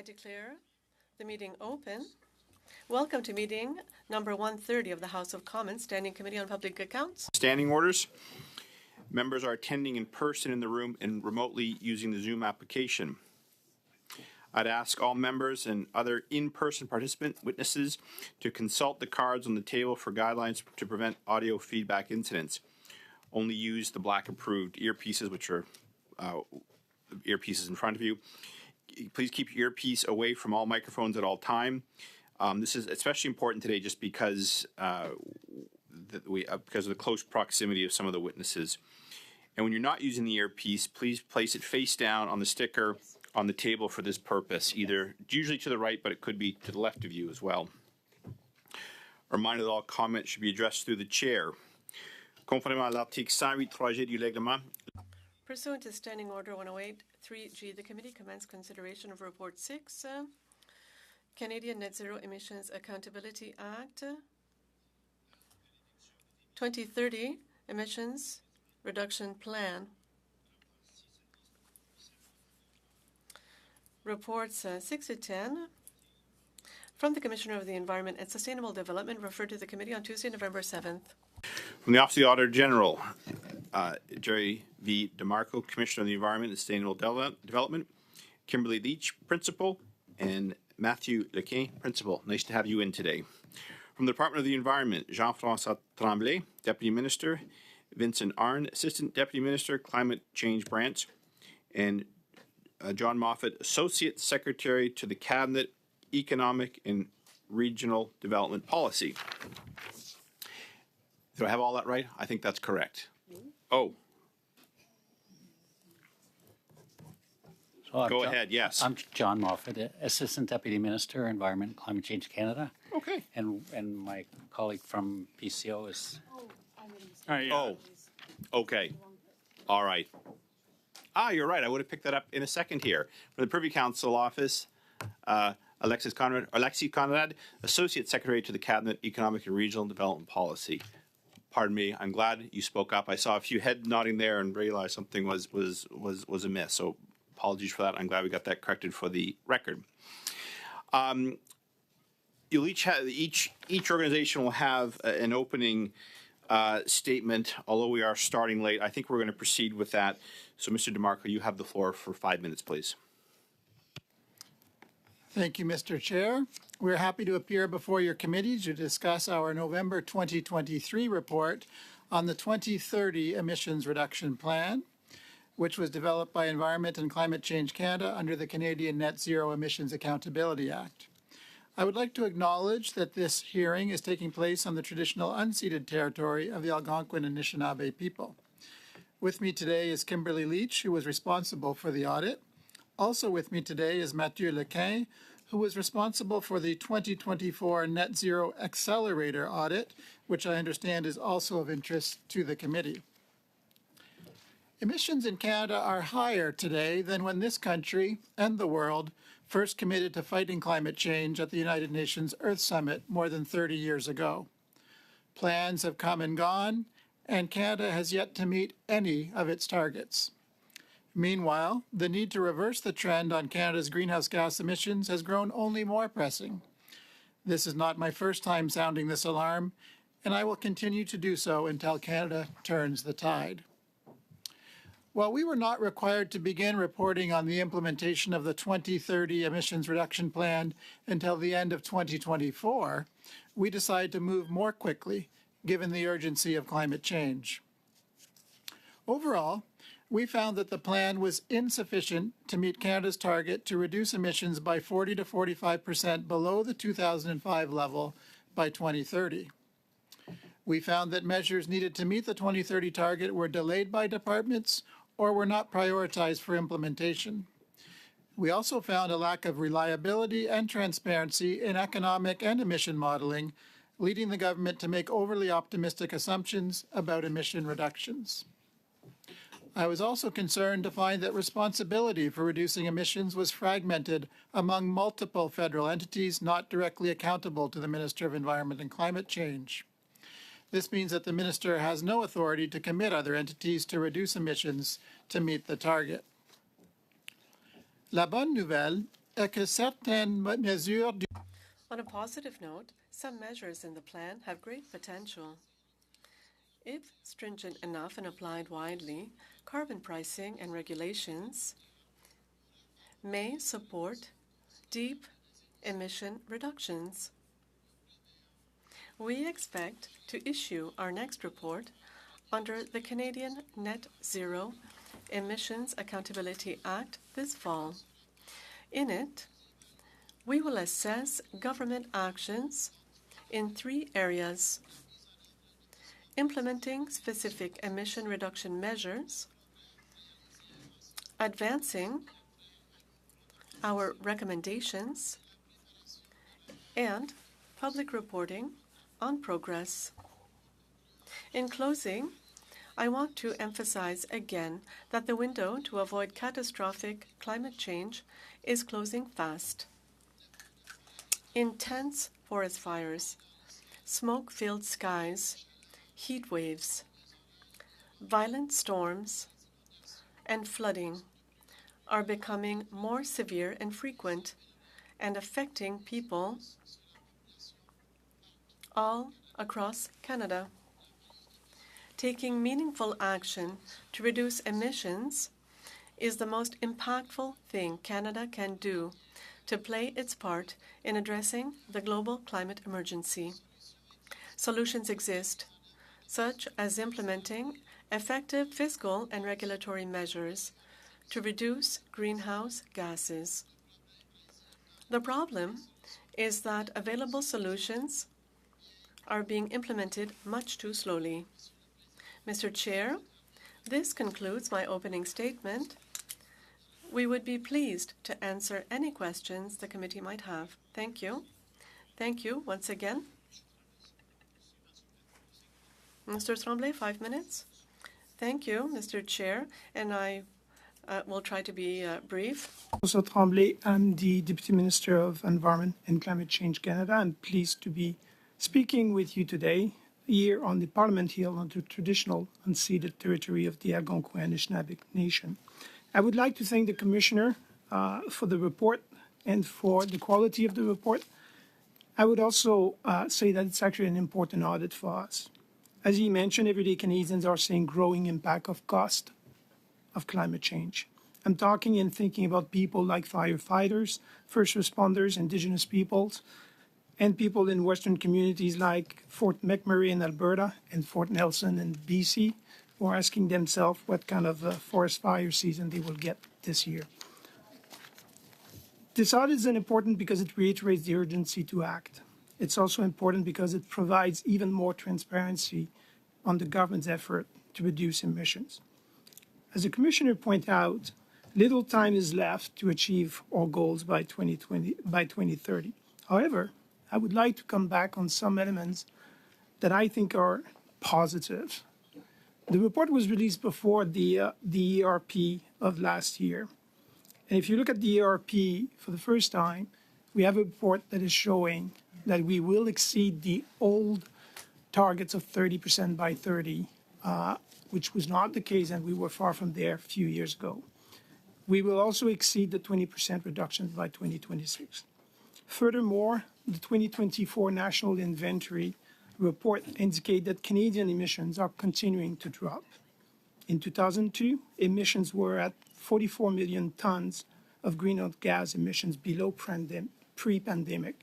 declare the meeting open. Welcome to meeting number 130 of the House of Commons Standing Committee on Public Accounts. Standing orders. Members are attending in person in the room and remotely using the Zoom application. I'd ask all members and other in-person participant witnesses to consult the cards on the table for guidelines to prevent audio feedback incidents. Only use the black approved earpieces, which are earpieces in front of you. Please keep your earpiece away from all microphones at all time. This is especially important today just because because of the close proximity of some of the witnesses. And when you're not using the earpiece, please place it face down on the sticker on the table for this purpose, usually to the right, but it could be to the left of you as well. A reminder that all comments should be addressed through the chair. Conformément à l'article 108.3G du règlement. Pursuant to Standing Order 108.3G, the committee commenced consideration of Report 6, Canadian Net Zero Emissions Accountability Act, 2030 Emissions Reduction Plan. Reports 6 to 10 from the Commissioner of the Environment and Sustainable Development referred to the committee on Tuesday, November 7th. From the Office of the Auditor General, Jerry V. DeMarco, Commissioner of the Environment and Sustainable Development, Kimberly Leach, Principal, and Matthew Lequin, Principal. Nice to have you in today. From the Department of the Environment, Jean-François Tremblay, Deputy Minister, Vincent Arn, Assistant Deputy Minister, Climate Change Branch, and John Moffat, Associate Secretary to the Cabinet, Economic and Regional Development Policy. Do I have all that right? I think that's correct. Oh. So Go ahead, yes. I'm John Moffat, Assistant Deputy Minister, Environment and Climate Change Canada. Okay. And my colleague from PCO is... Oh, okay. All right. You're right. I would have picked that up in a second here. From the Privy Council Office, Alexis Conrad, Associate Secretary to the Cabinet, Economic and Regional Development Policy. Pardon me. I'm glad you spoke up. I saw a few head nodding there and realized something was amiss. So apologies for that. I'm glad we got that corrected for the record. You'll each organization will have an opening statement. Although we are starting late, I think we're going to proceed with that. So, Mr. DeMarco, you have the floor for 5 minutes, please. Thank you, Mr. Chair. We're happy to appear before your committee to discuss our November 2023 report on the 2030 Emissions Reduction Plan, which was developed by Environment and Climate Change Canada under the Canadian Net Zero Emissions Accountability Act. I would like to acknowledge that this hearing is taking place on the traditional unceded territory of the Algonquin and Anishinaabe people. With me today is Kimberly Leach, who was responsible for the audit. Also with me today is Mathieu Lequin, who was responsible for the 2024 Net Zero Accelerator audit, which I understand is also of interest to the committee. Emissions in Canada are higher today than when this country and the world first committed to fighting climate change at the United Nations Earth Summit more than 30 years ago. Plans have come and gone, and Canada has yet to meet any of its targets. Meanwhile, the need to reverse the trend on Canada's greenhouse gas emissions has grown only more pressing. This is not my first time sounding this alarm, and I will continue to do so until Canada turns the tide. While we were not required to begin reporting on the implementation of the 2030 Emissions Reduction Plan until the end of 2024, we decided to move more quickly, given the urgency of climate change. Overall, we found that the plan was insufficient to meet Canada's target to reduce emissions by 40 to 45% below the 2005 level by 2030. We found that measures needed to meet the 2030 target were delayed by departments or were not prioritized for implementation. We also found a lack of reliability and transparency in economic and emission modeling, leading the government to make overly optimistic assumptions about emission reductions. I was also concerned to find that responsibility for reducing emissions was fragmented among multiple federal entities not directly accountable to the Minister of Environment and Climate Change. This means that the Minister has no authority to commit other entities to reduce emissions to meet the target. La bonne nouvelle est que certaines mesures du On a positive note, some measures in the plan have great potential. If stringent enough and applied widely, carbon pricing and regulations may support deep emission reductions. We expect to issue our next report under the Canadian Net Zero Emissions Accountability Act this fall. In it, we will assess government actions in 3 areas: implementing specific emission reduction measures, advancing our recommendations, and public reporting on progress. In closing, I want to emphasize again that the window to avoid catastrophic climate change is closing fast. Intense forest fires, smoke-filled skies, heat waves, violent storms, and flooding are becoming more severe and frequent and affecting people all across Canada. Taking meaningful action to reduce emissions is the most impactful thing Canada can do to play its part in addressing the global climate emergency. Solutions exist, such as implementing effective fiscal and regulatory measures to reduce greenhouse gases. The problem is that available solutions are being implemented much too slowly. Mr. Chair, this concludes my opening statement. We would be pleased to answer any questions the committee might have. Thank you. Thank you once again. Mr. Tremblay, 5 minutes. Thank you, Mr. Chair, and I will try to be brief. Also Tremblay, I'm the Deputy Minister of Environment and Climate Change Canada. I'm pleased to be speaking with you today here on the Parliament Hill on the traditional unceded territory of the Algonquin and Anishinaabe Nation. I would like to thank the Commissioner for the report and for the quality of the report. I would also say that it's actually an important audit for us. As he mentioned, everyday Canadians are seeing growing impact of cost of climate change. I'm talking and thinking about people like firefighters, first responders, Indigenous peoples, and people in Western communities like Fort McMurray in Alberta and Fort Nelson in BC, who are asking themselves what kind of forest fire season they will get this year. This audit is important because it reiterates the urgency to act. It's also important because it provides even more transparency on the government's effort to reduce emissions. As the Commissioner pointed out, little time is left to achieve our goals by 2030. However, I would like to come back on some elements that I think are positive. The report was released before the ERP of last year. And if you look at the ERP for the first time, we have a report that is showing that we will exceed the old targets of 30% by 30, which was not the case, and we were far from there a few years ago. We will also exceed the 20% reduction by 2026. Furthermore, the 2024 National Inventory report indicates that Canadian emissions are continuing to drop. In 2002, emissions were at 44 million tons of greenhouse gas emissions below pre-pandemic.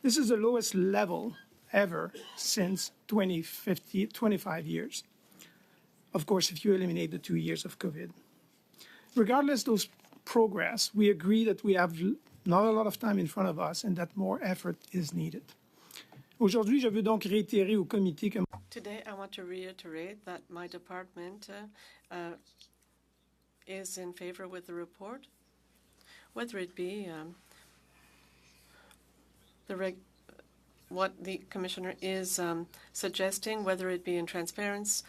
This is the lowest level ever since 25 years. Of course, if you eliminate the 2 years of COVID. Regardless of those progress, we agree that we have not a lot of time in front of us and that more effort is needed. Aujourd'hui, je veux donc réitérer au comité que... Today, I want to reiterate that my department is in favor with the report, whether it be what the Commissioner is suggesting, whether it be in transparency,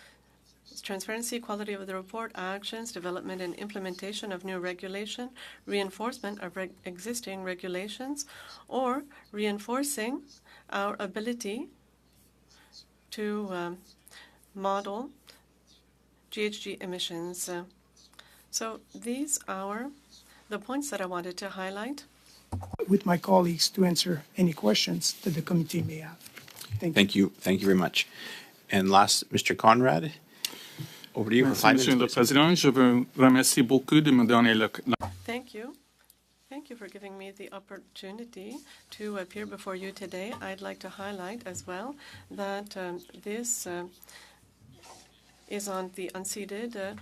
quality of the report, actions, development and implementation of new regulation, reinforcement of existing regulations, or reinforcing our ability to model GHG emissions. So these are the points that I wanted to highlight. with my colleagues to answer any questions that the committee may have. Thank you. Thank you. Thank you very much. And last, Mr. Conrad, over to you for Merci, 5 Monsieur le minutes. Président. Je vous remercie beaucoup de me donner Thank you. Thank you for giving me the opportunity to appear before you today. I'd like to highlight as well that this is on the unceded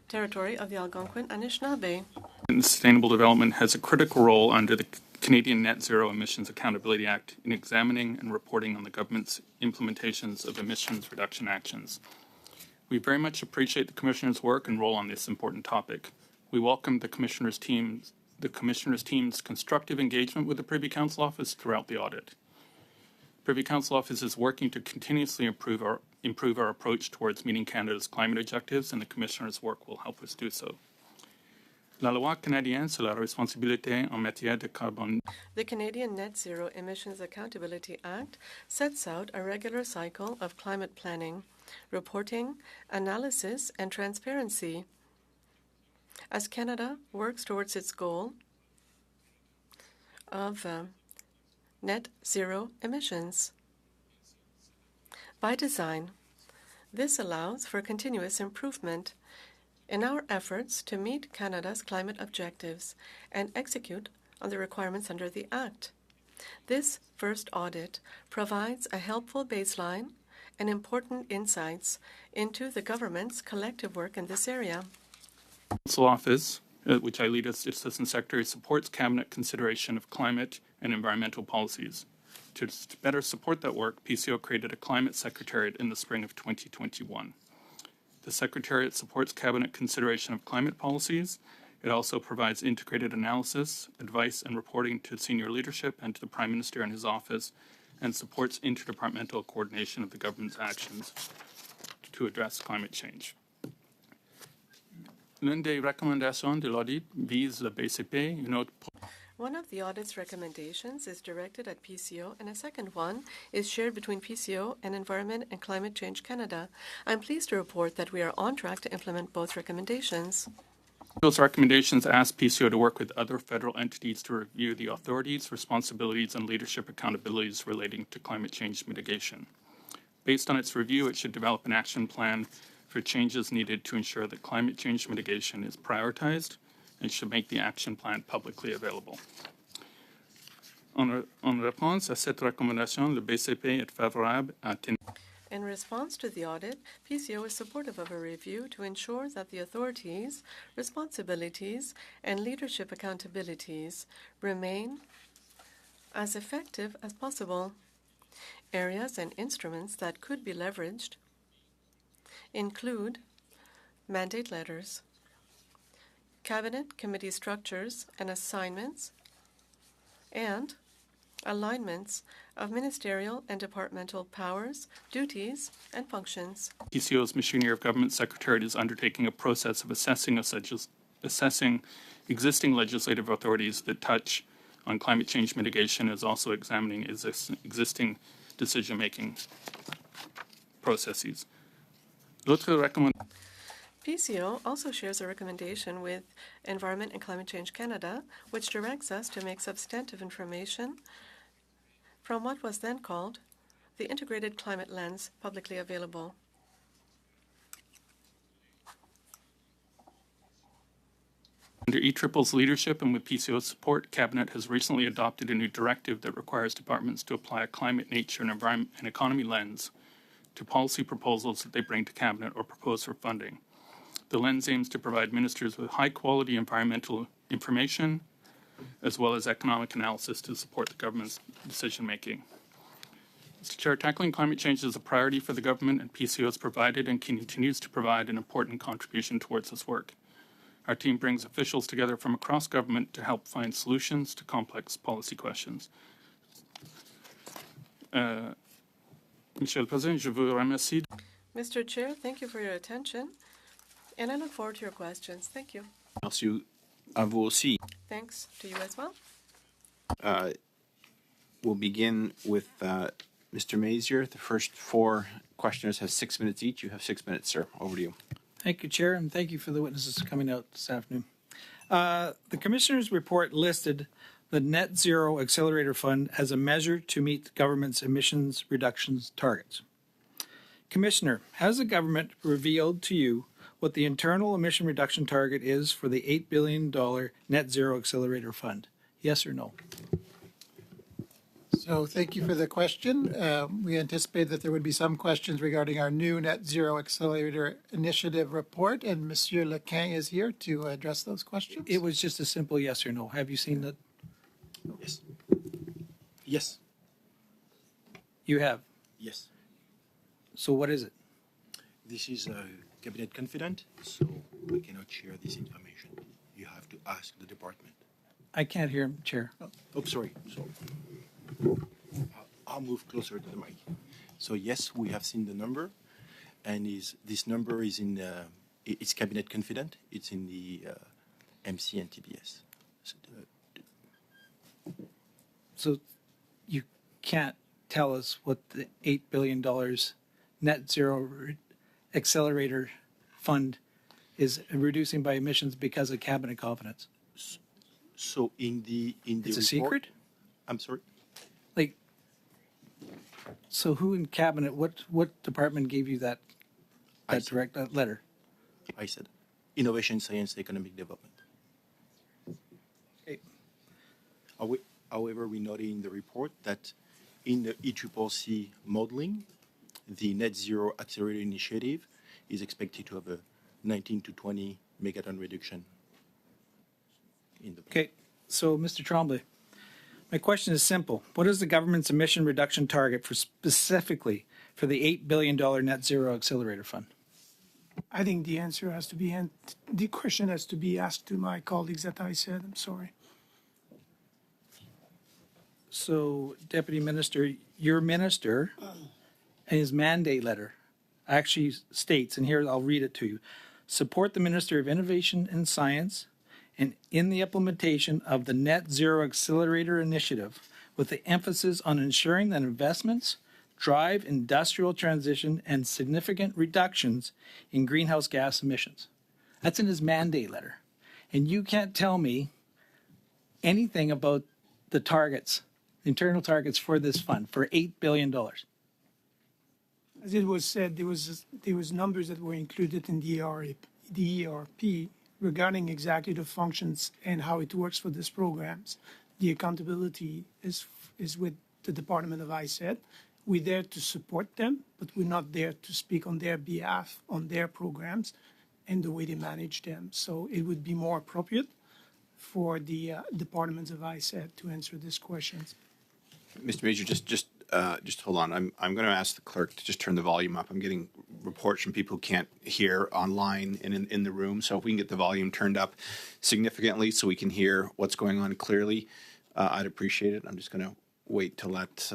territory of the Algonquin Anishinaabe. Sustainable development has a critical role under the Canadian Net Zero Emissions Accountability Act in examining and reporting on the government's implementations of emissions reduction actions. We very much appreciate the Commissioner's work and role on this important topic. We welcome the Commissioner's team's constructive engagement with the Privy Council Office throughout the audit. Privy Council Office is working to continuously improve our approach towards meeting Canada's climate objectives, and the Commissioner's work will help us do so. La loi canadienne sur la responsabilité en matière de carbone. The Canadian Net Zero Emissions Accountability Act sets out a regular cycle of climate planning, reporting, analysis, and transparency as Canada works towards its goal of net zero emissions. By design, this allows for continuous improvement in our efforts to meet Canada's climate objectives and execute on the requirements under the Act. This first audit provides a helpful baseline and important insights into the government's collective work in this area. Council Office, which I lead as Assistant Secretary, supports Cabinet consideration of climate and environmental policies. To better support that work, PCO created a Climate Secretariat in the spring of 2021. The Secretariat supports Cabinet consideration of climate policies. It also provides integrated analysis, advice, and reporting to senior leadership and to the Prime Minister and his office, and supports interdepartmental coordination of the government's actions to address climate change. L'une des recommandations de l'audit vise le BCP, une autre. One of the audit's recommendations is directed at PCO, and a second one is shared between PCO and Environment and Climate Change Canada. I'm pleased to report that we are on track to implement both recommendations. Those recommendations ask PCO to work with other federal entities to review the authorities, responsibilities, and leadership accountabilities relating to climate change mitigation. Based on its review, it should develop an action plan for changes needed to ensure that climate change mitigation is prioritized, and should make the action plan publicly available. En réponse à cette recommandation, le BCP est favorable à tenir. In response to the audit, PCO is supportive of a review to ensure that the authorities, responsibilities, and leadership accountabilities remain as effective as possible. Areas and instruments that could be leveraged include mandate letters, Cabinet committee structures and assignments, and alignments of ministerial and departmental powers, duties, and functions. PCO's Machinery of Government Secretariat is undertaking a process of assessing existing legislative authorities that touch on climate change mitigation, is also examining existing decision-making processes. PCO also shares a recommendation with Environment and Climate Change Canada, which directs us to make substantive information from what was then called the Integrated Climate Lens publicly available. Under ETRIPLE's leadership and with PCO's support, Cabinet has recently adopted a new directive that requires departments to apply a climate, nature, and environment and economy lens to policy proposals that they bring to Cabinet or propose for funding. The lens aims to provide ministers with high-quality environmental information, as well as economic analysis to support the government's decision-making. Mr. Chair, tackling climate change is a priority for the government, and PCO has provided and continues to provide an important contribution towards this work. Our team brings officials together from across government to help find solutions to complex policy questions. Monsieur le Président, je vous remercie. Mr. Chair, thank you for your attention, and I look forward to your questions. Thank you. Merci à vous aussi. Thanks to you as well. We'll begin with Mr. Mazier. The first 4 questioners have 6 minutes each. You have 6 minutes, sir. Over to you. Thank you, Chair, and thank you for the witnesses coming out this afternoon. The Commissioner's report listed the Net Zero Accelerator Fund as a measure to meet the government's emissions reductions targets. Commissioner, has the government revealed to you what the internal emission reduction target is for the $8 billion Net Zero Accelerator Fund? Yes or no? So thank you for the question. We anticipate that there would be some questions regarding our new Net Zero Accelerator Initiative report, and Monsieur Lequin is here to address those questions. It was just a simple yes or no. Have you seen that? Yes. Yes. You have. Yes. So what is it? This is cabinet confident, so we cannot share this information. You have to ask the department. I can't hear him, Chair. Oh, sorry. So I'll move closer to the mic. So yes, we have seen the number, and this number is in it's cabinet confident. It's in the MC and TBS. So So you can't tell us what the $8 billion Net Zero Accelerator Fund is reducing by emissions because of cabinet confidence. so in the It's a report- secret? I'm sorry. Like, so who in cabinet, what department gave you that see. that letter? I said innovation, science, economic development. Okay. However, we noted in the report that in the ECCC modeling, the Net Zero Accelerator Initiative is expected to have a 19 to 20 megaton reduction in the. Okay, so Mr. Tremblay, my question is simple. What is the government's emission reduction target for specifically for the $8 billion Net Zero Accelerator Fund? I think the answer has to be, and the question has to be asked to my colleagues that I said. I'm sorry. So, Deputy Minister, your minister, in his mandate letter, actually states, and here I'll read it to you, support the Minister of Innovation and Science and in the implementation of the Net Zero Accelerator Initiative with the emphasis on ensuring that investments drive industrial transition and significant reductions in greenhouse gas emissions. That's in his mandate letter. And you can't tell me anything about the targets, internal targets for this fund for $8 billion. As it was said, there was numbers that were included in the ERP regarding exactly the functions and how it works for these programs. The accountability is with the Department of ISET. We're there to support them, but we're not there to speak on their behalf on their programs and the way they manage them. So it would be more appropriate for the departments of ISET to answer these questions. Mr. Major, just hold on. I'm going to ask the clerk to just turn the volume up. I'm getting reports from people who can't hear online and in the room. So if we can get the volume turned up significantly so we can hear what's going on clearly, I'd appreciate it. I'm just going to wait till that's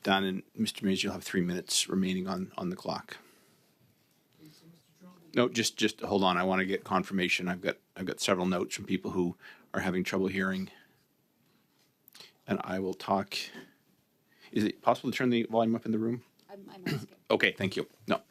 done. And Mr. Major, you'll have 3 minutes remaining on the clock. No, just hold on. I want to get confirmation. I've got several notes from people who are having trouble hearing. And I will talk. Is it possible to turn the volume up in the room? I'm asking. Okay, thank you. No.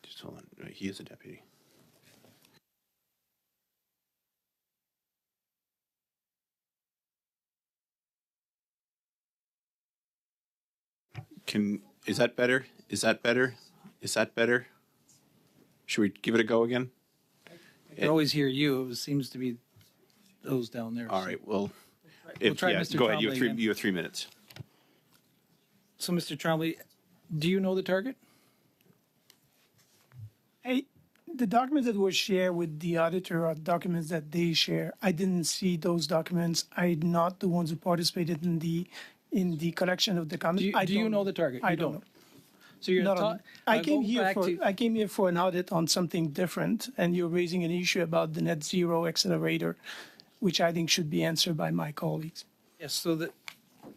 Just hold on. He is a deputy. Is that better? Is that better? Is that better? Should we give it a go again? I can always hear you. It seems to be those down there. All right. Well, We'll try Mr. go ahead. Tremblay again. You have 3 minutes. So, Mr. Tremblay, do you know the target? The documents that were shared with the auditor are documents that they share. I didn't see those documents. I'm not the ones who participated in the collection of the comments. Do you know the target? I You don't know. So you're Not on- I I'll came go here back for to- I came here for an audit on something different, and you're raising an issue about the Net Zero Accelerator, which I think should be answered by my colleagues. Yes, so that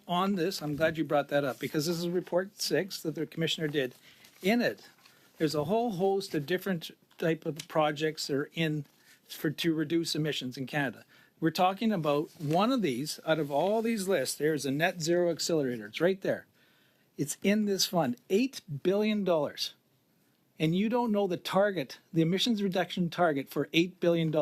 on this, I'm glad you brought that up because this is report 6 that the commissioner did. In it, there's a whole host of different type of projects that are in to reduce emissions in Canada. We're talking about one of these, out of all these lists, there's a net zero accelerator. It's right there. It's in this fund, $8 billion. And you don't know the target, the emissions reduction target for $8 billion.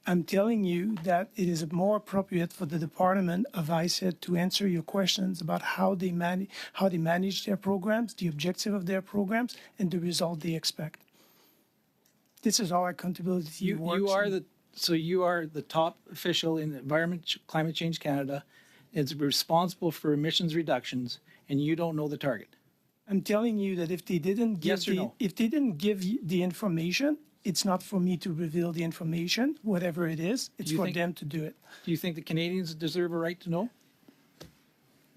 I'm telling you that it is more appropriate for the Department of ISED to answer your questions about how they manage their programs, the objective of their programs, and the result they expect. This is our accountability. You are the top official in Environment Climate Change Canada. It's responsible for emissions reductions, and you don't know the target. I'm telling you that if they didn't give Yes or no? if they didn't give you the information, it's not for me to reveal the information, whatever it is. It's for them to do it. Do you think the Canadians deserve a right to know?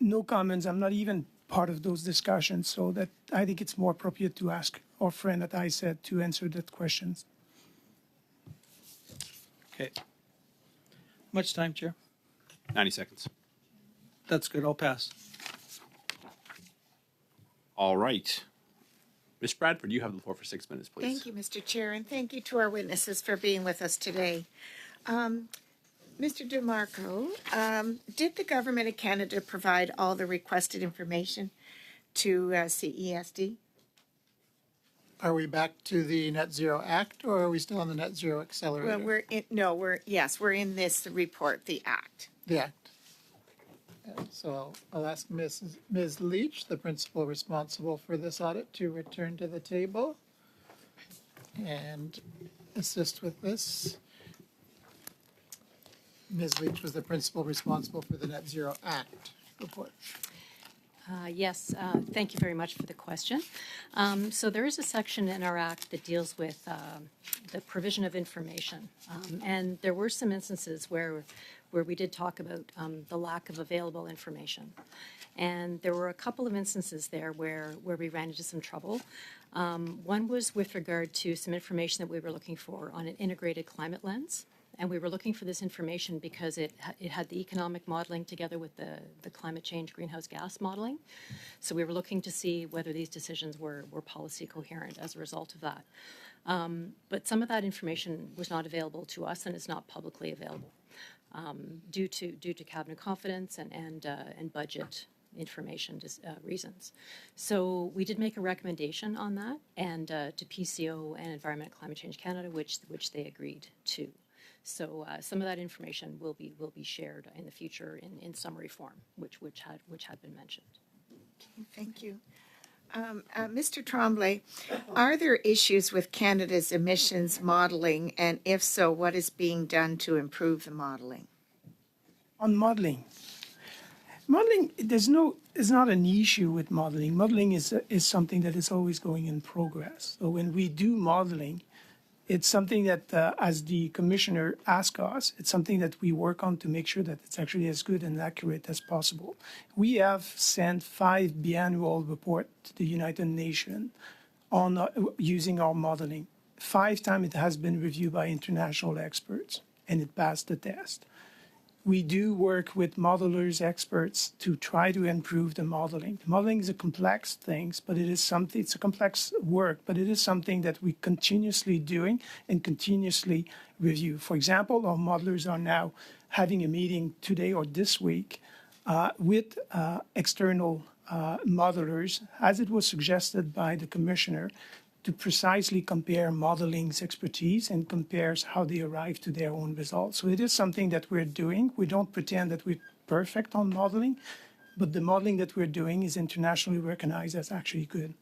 No comments. I'm not even part of those discussions, so that I think it's more appropriate to ask our friend at ISED to answer that questions. Okay. Much time, Chair? 90 seconds. That's good. I'll pass. All right. Ms. Bradford, you have the floor for 6 minutes, please. Thank you, Mr. Chair, and thank you to our witnesses for being with us today. Mr. DeMarco, did the Government of Canada provide all the requested information to CESD? Are we back to the Net Zero Act, or are we still on the Net Zero Accelerator? Well, we're in this report, the Act. The Act. So I'll ask Ms. Leach, the principal responsible for this audit, to return to the table and assist with this. Ms. Leach was the principal responsible for the Net Zero Act report. Yes, thank you very much for the question. So there is a section in our Act that deals with the provision of information. And there were some instances where we did talk about the lack of available information. And there were a couple of instances there where we ran into some trouble. One was with regard to some information that we were looking for on an integrated climate lens. And we were looking for this information because it had the economic modeling together with the climate change greenhouse gas modeling. So we were looking to see whether these decisions were policy coherent as a result of that. But some of that information was not available to us and is not publicly available due to cabinet confidence and budget information reasons. So we did make a recommendation on that and to PCO and Environment Climate Change Canada, which they agreed to. So some of that information will be shared in the future in summary form, which had been mentioned. Okay, thank you. Mr. Tremblay, are there issues with Canada's emissions modeling, and if so, what is being done to improve the modeling? On modeling, is not an issue with modeling. Modeling is something that is always going in progress. So when we do modeling, it's something that, as the commissioner asked us, it's something that we work on to make sure that it's actually as good and accurate as possible. We have sent 5 biannual reports to the United Nations on using our modeling. 5 times it has been reviewed by international experts, and it passed the test. We do work with modelers, experts, to try to improve the modeling. The modeling is a complex thing, but it's a complex work, but it is something that we continuously doing and continuously review. For example, our modelers are now having a meeting today or this week with external modelers, as it was suggested by the commissioner, to precisely compare modeling's expertise and compares how they arrive to their own results. So it is something that we're doing. We don't pretend that we're perfect on modeling, but the modeling that we're doing is internationally recognized as actually good.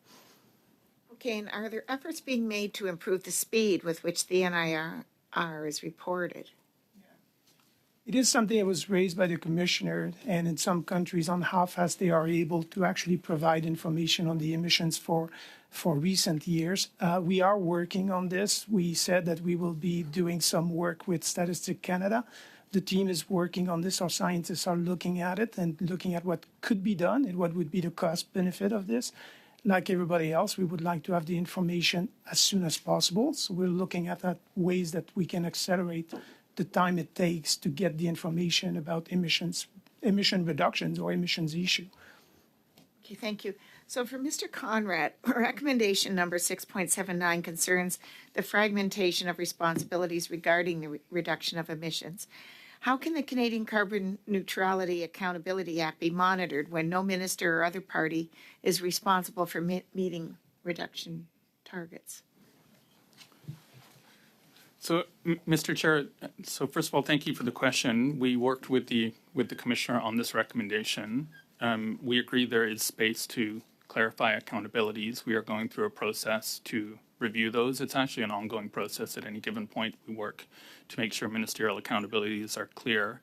Okay, and are there efforts being made to improve the speed with which the NIR is reported? It is something that was raised by the commissioner, and in some countries on how fast they are able to actually provide information on the emissions for recent years. We are working on this. We said that we will be doing some work with Statistics Canada. The team is working on this. Our scientists are looking at it and looking at what could be done and what would be the cost benefit of this. Like everybody else, we would like to have the information as soon as possible. So we're looking at ways that we can accelerate the time it takes to get the information about emission reductions or emissions issue. Okay, thank you. So for Mr. Conrad, recommendation number 6.79 concerns the fragmentation of responsibilities regarding the reduction of emissions. How can the Canadian Carbon Neutrality Accountability Act be monitored when no minister or other party is responsible for meeting reduction targets? So, Mr. Chair, so first of all, thank you for the question. We worked with the commissioner on this recommendation. We agree there is space to clarify accountabilities. We are going through a process to review those. It's actually an ongoing process. At any given point, we work to make sure ministerial accountabilities are clear.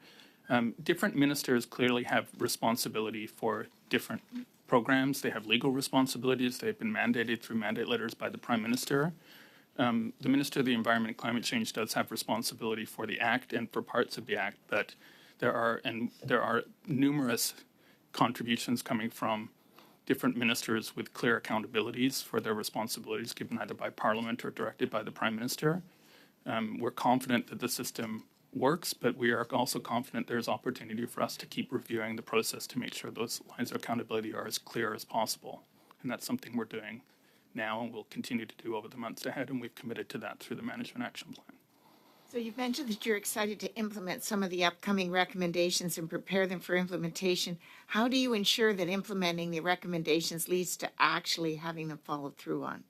Different ministers clearly have responsibility for different programs. They have legal responsibilities. They've been mandated through mandate letters by the Prime Minister. The Minister of the Environment and Climate Change does have responsibility for the Act and for parts of the Act, but there are numerous contributions coming from different ministers with clear accountabilities for their responsibilities given either by Parliament or directed by the Prime Minister. We're confident that the system works, but we are also confident there's opportunity for us to keep reviewing the process to make sure those lines of accountability are as clear as possible. And that's something we're doing now and will continue to do over the months ahead, and we've committed to that through the Management Action Plan. So you've mentioned that you're excited to implement some of the upcoming recommendations and prepare them for implementation. How do you ensure that implementing the recommendations leads to actually having them followed through on?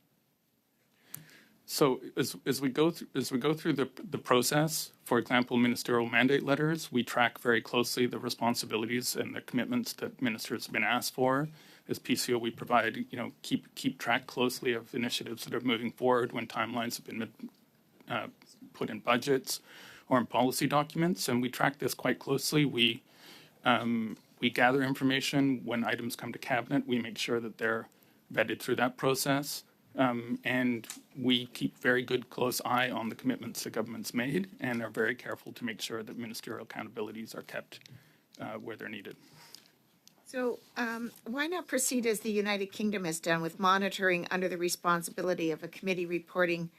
So as we go through the process, for example, ministerial mandate letters, we track very closely the responsibilities and the commitments that ministers have been asked for. As PCO, we provide, keep track closely of initiatives that are moving forward when timelines have been put in budgets or in policy documents, and we track this quite closely. We gather information when items come to cabinet. We make sure that they're vetted through that process, and we keep very good close eye on the commitments the government's made, and are very careful to make sure that ministerial accountabilities are kept where they're needed. So why not proceed as the United Kingdom has done with monitoring under the responsibility of a committee reporting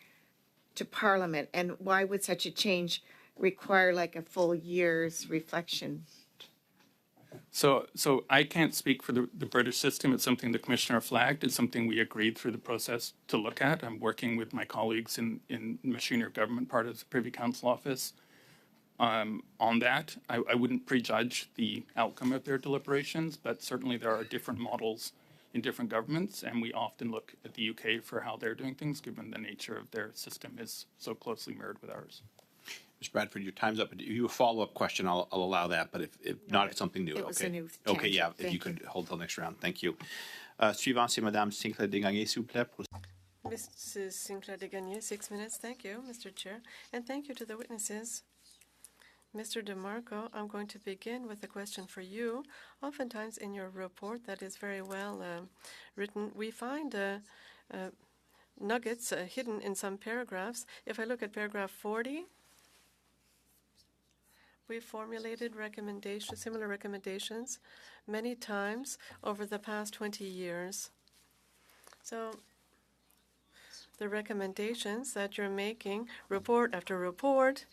to Parliament? And why would such a change require like a full year's reflection? So I can't speak for the British system. It's something the Commissioner flagged. It's something we agreed through the process to look at. I'm working with my colleagues in machinery of government part of the Privy Council office on that. I wouldn't prejudge the outcome of their deliberations, but certainly there are different models in different governments, and we often look at the UK for how they're doing things, given the nature of their system is so closely mirrored with ours. Ms. Bradford, your time's up. If you have a follow-up question, I'll allow that, but if not, it's something new. It was okay. a new Okay, yeah, tangent. if Thank you could hold till next round. Thank you. Suivant, c'est Madame Sinclair Desgagnés, s'il vous plaît. Mrs. Sinclair Desgagnés, 6 minutes. Thank you, Mr. Chair, and thank you to the witnesses. Mr. DeMarco, I'm going to begin with a question for you. Oftentimes in your report that is very well written, we find nuggets hidden in some paragraphs. If I look at paragraph 40, we formulated recommendations, similar recommendations, many times over the past 20 years. So the recommendations that you're making, report after report,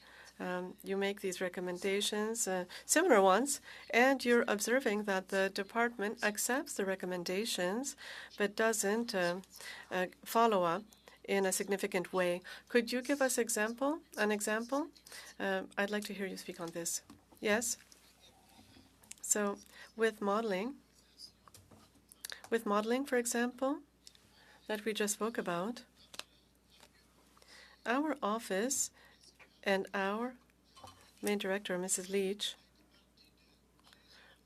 you make these recommendations, similar ones, and you're observing that the department accepts the recommendations but doesn't follow up in a significant way. Could you give us an example? I'd like to hear you speak on this. Yes? So with modeling, for example, that we just spoke about, our office and our main director, Mrs. Leach,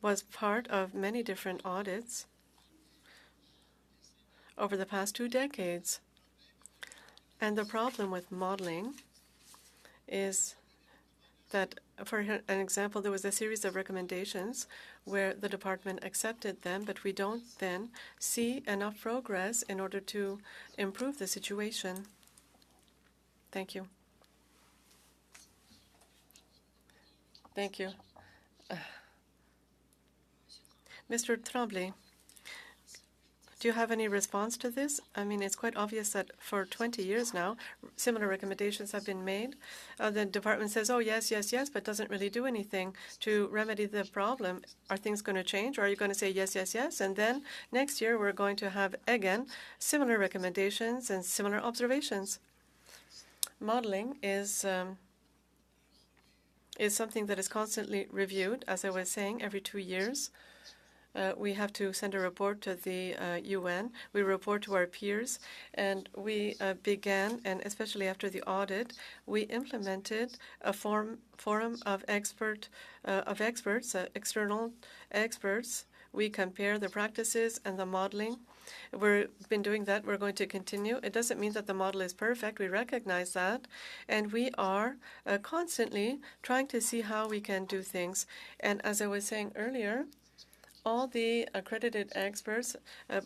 was part of many different audits over the past 2 decades. And the problem with modeling is that, for an example, there was a series of recommendations where the department accepted them, but we don't then see enough progress in order to improve the situation. Thank you. Thank you. Mr. Tremblay, Do you have any response to this? I mean, it's quite obvious that for 20 years now, similar recommendations have been made. The department says, oh, yes, yes, yes, but doesn't really do anything to remedy the problem. Are things going to change, or are you going to say yes, yes, yes? And then next year, we're going to have, again, similar recommendations and similar observations. Modeling is something that is constantly reviewed, as I was saying, every 2 years. We have to send a report to the UN. We report to our peers, and we began, and especially after the audit, we implemented a forum of experts, external experts. We compare the practices and the modeling. We've been doing that. We're going to continue. It doesn't mean that the model is perfect. We recognize that. And we are constantly trying to see how we can do things. And as I was saying earlier, all the accredited experts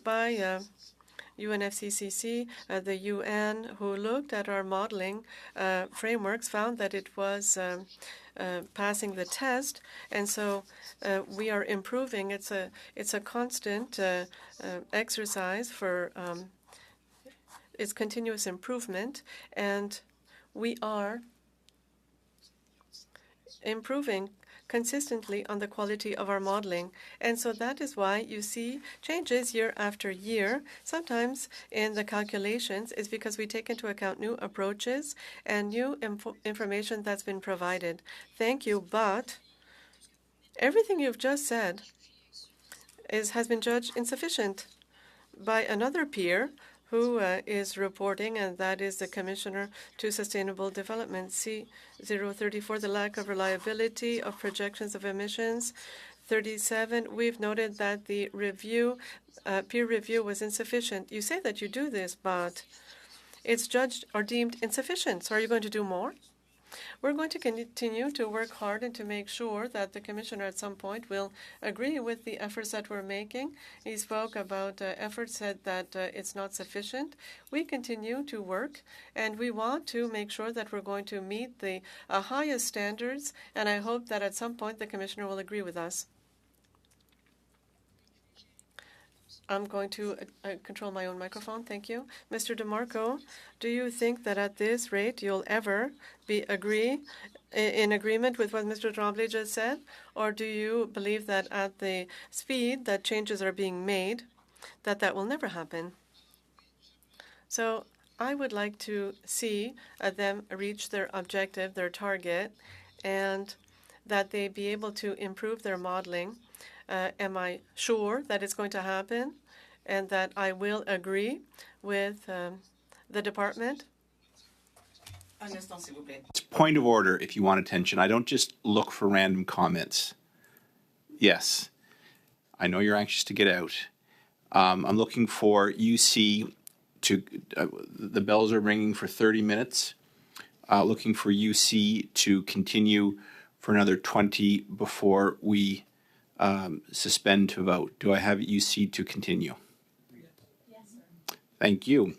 by UNFCCC, the UN, who looked at our modeling frameworks, found that it was passing the test, and so we are improving. It's a constant exercise for its continuous improvement, and we are improving consistently on the quality of our modeling. And so that is why you see changes year after year. Sometimes in the calculations is because we take into account new approaches and new information that's been provided. Thank you, but everything you've just said has been judged insufficient by another peer who is reporting, and that is the Commissioner to Sustainable Development, C034, the lack of reliability of projections of emissions. 37, we've noted that the peer review was insufficient. You say that you do this, but it's judged or deemed insufficient. So are you going to do more? We're going to continue to work hard and to make sure that the Commissioner at some point will agree with the efforts that we're making. He spoke about efforts, said that it's not sufficient. We continue to work, and we want to make sure that we're going to meet the highest standards, and I hope that at some point the Commissioner will agree with us. I'm going to control my own microphone. Thank you. Mr. DeMarco, do you think that at this rate you'll ever be in agreement with what Mr. Tremblay just said? Or do you believe that at the speed that changes are being made, that will never happen? So I would like to see them reach their objective, their target, and that they be able to improve their modeling. Am I sure that it's going to happen and that I will agree with the department? It's point of order if you want attention. I don't just look for random comments. Yes, I know you're anxious to get out. I'm looking for UC to, the bells are ringing for 30 minutes. Looking for UC to continue for another 20 before we suspend to vote. Do I have UC to continue? Yes, sir. Thank you.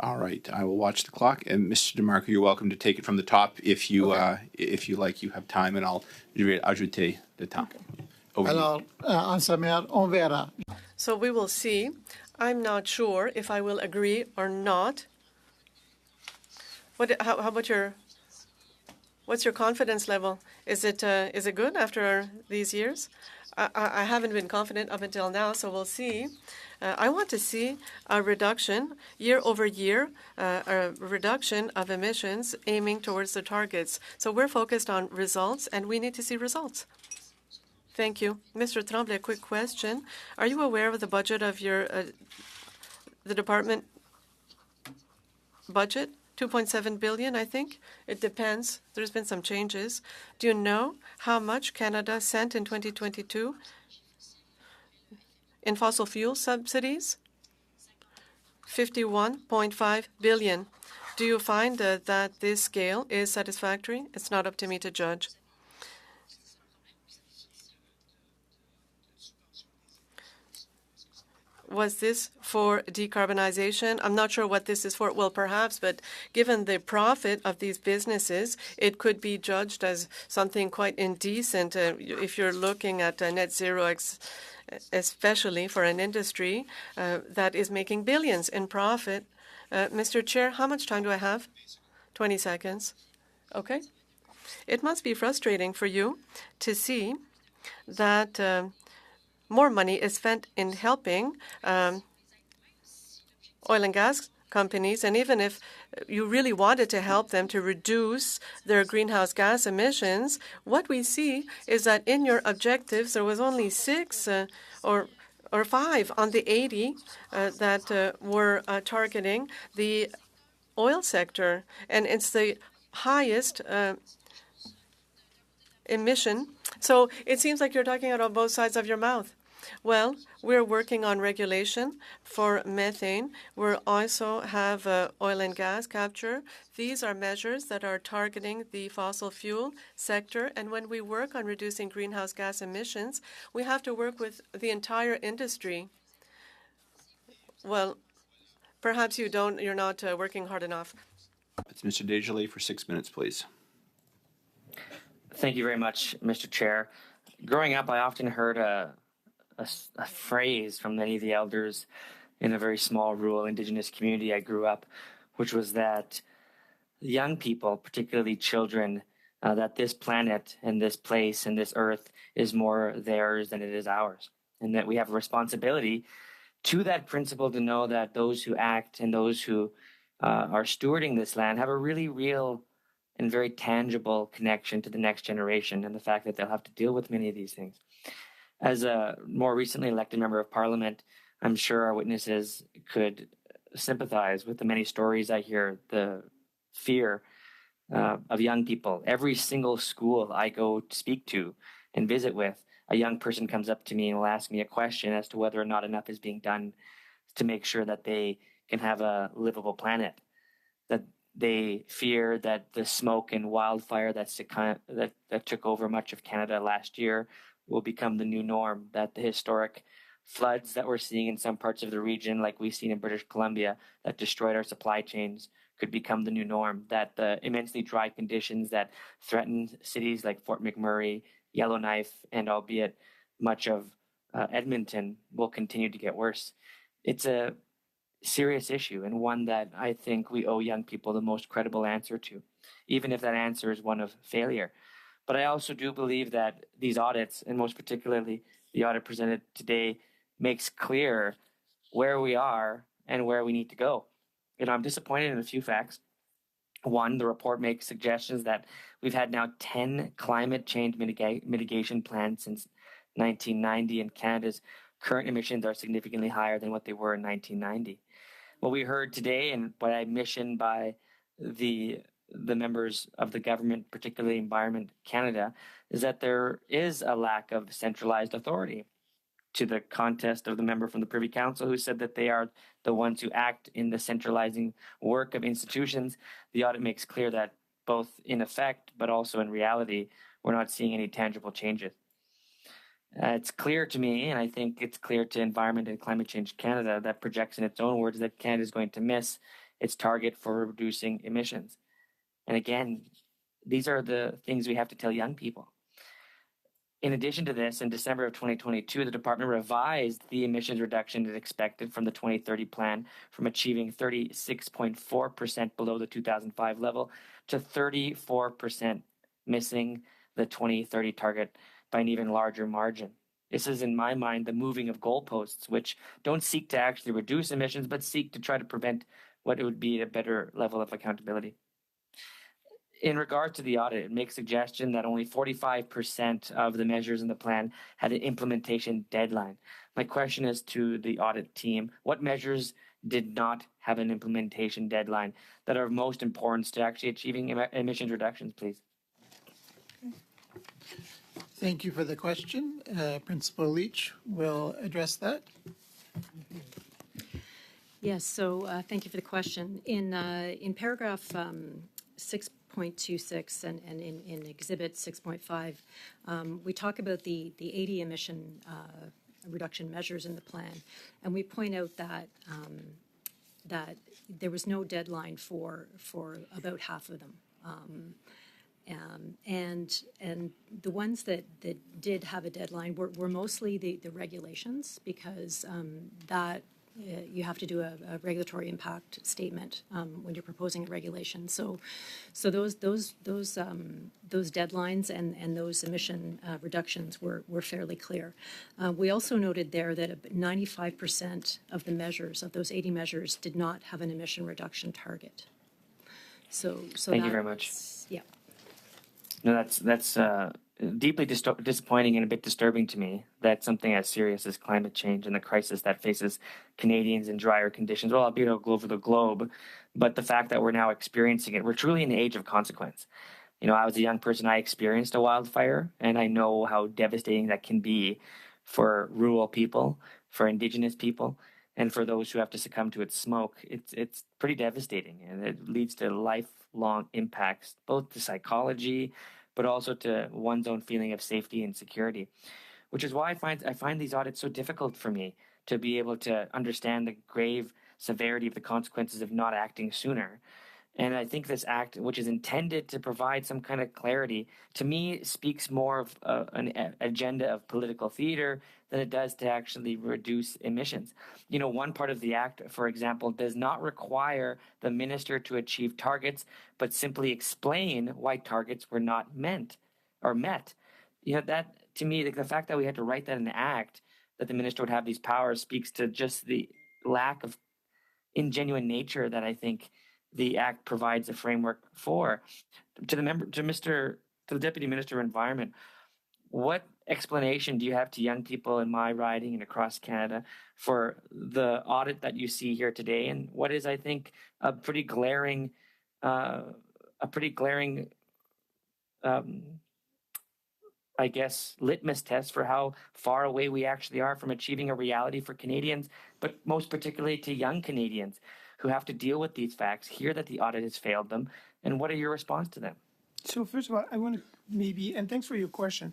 All right, I will watch the clock. And Mr. DeMarco, you're welcome to take it from the top if you like. You have time, and je vais ajouter le temps. Alors, en sommaire, on verra. So we will see. I'm not sure if I will agree or not. How about what's your confidence level? Is it good after these years? I haven't been confident up until now, so we'll see. I want to see a reduction year over year, a reduction of emissions aiming towards the targets. So we're focused on results, and we need to see results. Thank you. Mr. Tremblay, a quick question. Are you aware of the budget of your the department budget? 2.7 billion, I think. It depends. There's been some changes. Do you know how much Canada sent in 2022 in fossil fuel subsidies? 51.5 billion. Do you find that this scale is satisfactory? It's not up to me to judge. Was this for decarbonization? I'm not sure what this is for. Well, perhaps, but given the profit of these businesses, it could be judged as something quite indecent if you're looking at net zero, especially for an industry that is making billions in profit. Mr. Chair, how much time do I have? 20 seconds. Okay. It must be frustrating for you to see that more money is spent in helping oil and gas companies, and even if you really wanted to help them to reduce their greenhouse gas emissions, what we see is that in your objectives there was only 6 or 5 on the 80 that were targeting the oil sector, and it's the highest emission. So it seems like you're talking out of both sides of your mouth. Well, we're working on regulation for methane. We also have oil and gas capture. These are measures that are targeting the fossil fuel sector. And when we work on reducing greenhouse gas emissions, we have to work with the entire industry. Well, perhaps you're not working hard enough. It's Mr. Desjardins for 6 minutes, please. Thank you very much, Mr. Chair. Growing up, I often heard a phrase from many of the elders in a very small rural Indigenous community I grew up, which was that young people, particularly children, that this planet and this place and this earth is more theirs than it is ours, and that we have a responsibility to that principle to know that those who act and those who are stewarding this land have a really real and very tangible connection to the next generation and the fact that they'll have to deal with many of these things. As a more recently elected member of parliament, I'm sure our witnesses could sympathize with the many stories I hear, the fear of young people. Every single school I go to speak to and visit with, a young person comes up to me and will ask me a question as to whether or not enough is being done to make sure that they can have a livable planet. That they fear that the smoke and wildfire that took over much of Canada last year will become the new norm, that the historic floods that we're seeing in some parts of the region, like we've seen in British Columbia, that destroyed our supply chains, could become the new norm, that the immensely dry conditions that threaten cities like Fort McMurray, Yellowknife, and albeit much of Edmonton will continue to get worse. It's a serious issue, and one that I think we owe young people the most credible answer to, even if that answer is one of failure. But I also do believe that these audits, and most particularly the audit presented today, makes clear where we are and where we need to go. I'm disappointed in a few facts. One, the report makes suggestions that we've had now 10 climate change mitigation plans since 1990, and Canada's current emissions are significantly higher than what they were in 1990. What we heard today, and what I mentioned by the members of the government, particularly Environment Canada, is that there is a lack of centralized authority. To the contest of the member from the Privy Council who said that they are the ones who act in the centralizing work of institutions, the audit makes clear that both in effect, but also in reality, we're not seeing any tangible changes. It's clear to me, and I think it's clear to Environment and Climate Change Canada, that projects in its own words that Canada is going to miss its target for reducing emissions. And again, these are the things we have to tell young people. In addition to this, in December of 2022, the department revised the emissions reduction it expected from the 2030 plan from achieving 36.4% below the 2005 level to 34%, missing the 2030 target by an even larger margin. This is, in my mind, the moving of goalposts, which don't seek to actually reduce emissions, but seek to try to prevent what would be a better level of accountability. In regard to the audit, it makes suggestion that only 45% of the measures in the plan had an implementation deadline. My question is to the audit team, what measures did not have an implementation deadline that are of most importance to actually achieving emissions reductions, please? Thank you for the question. Principal Leach will address that. Yes, so thank you for the question. In paragraph 6.26 and in Exhibit 6.5, we talk about the 80 emission reduction measures in the plan. And we point out that that there was no deadline for about half of them. And the ones that did have a deadline were mostly the regulations, because that you have to do a regulatory impact statement when you're proposing a regulation. So those deadlines and those emission reductions were fairly clear. We also noted there that 95% of the measures, of those 80 measures, did not have an emission reduction target. So Thank you very much. Yeah. No, that's deeply disappointing and a bit disturbing to me that something as serious as climate change and the crisis that faces Canadians in drier conditions, well, albeit all over the globe, but the fact that we're now experiencing it, we're truly in an age of consequence. You know, I was a young person, I experienced a wildfire, and I know how devastating that can be for rural people, for Indigenous people, and for those who have to succumb to its smoke. It's pretty devastating, and it leads to lifelong impacts, both to psychology, but also to one's own feeling of safety and security, which is why I find these audits so difficult for me to be able to understand the grave severity of the consequences of not acting sooner. And I think this act, which is intended to provide some kind of clarity, to me speaks more of an agenda of political theater than it does to actually reduce emissions. You know, one part of the act, for example, does not require the minister to achieve targets, but simply explain why targets were not met. You know, that, to me, the fact that we had to write that in the act, that the minister would have these powers, speaks to just the lack of ingenuine nature that I think the act provides a framework for. To the Deputy Minister of Environment, what explanation do you have to young people in my riding and across Canada for the audit that you see here today, and what is, I think, a pretty glaring, I guess, litmus test for how far away we actually are from achieving a reality for Canadians, but most particularly to young Canadians who have to deal with these facts, hear that the audit has failed them, and what are your response to them? So first of all, I want to and thanks for your question.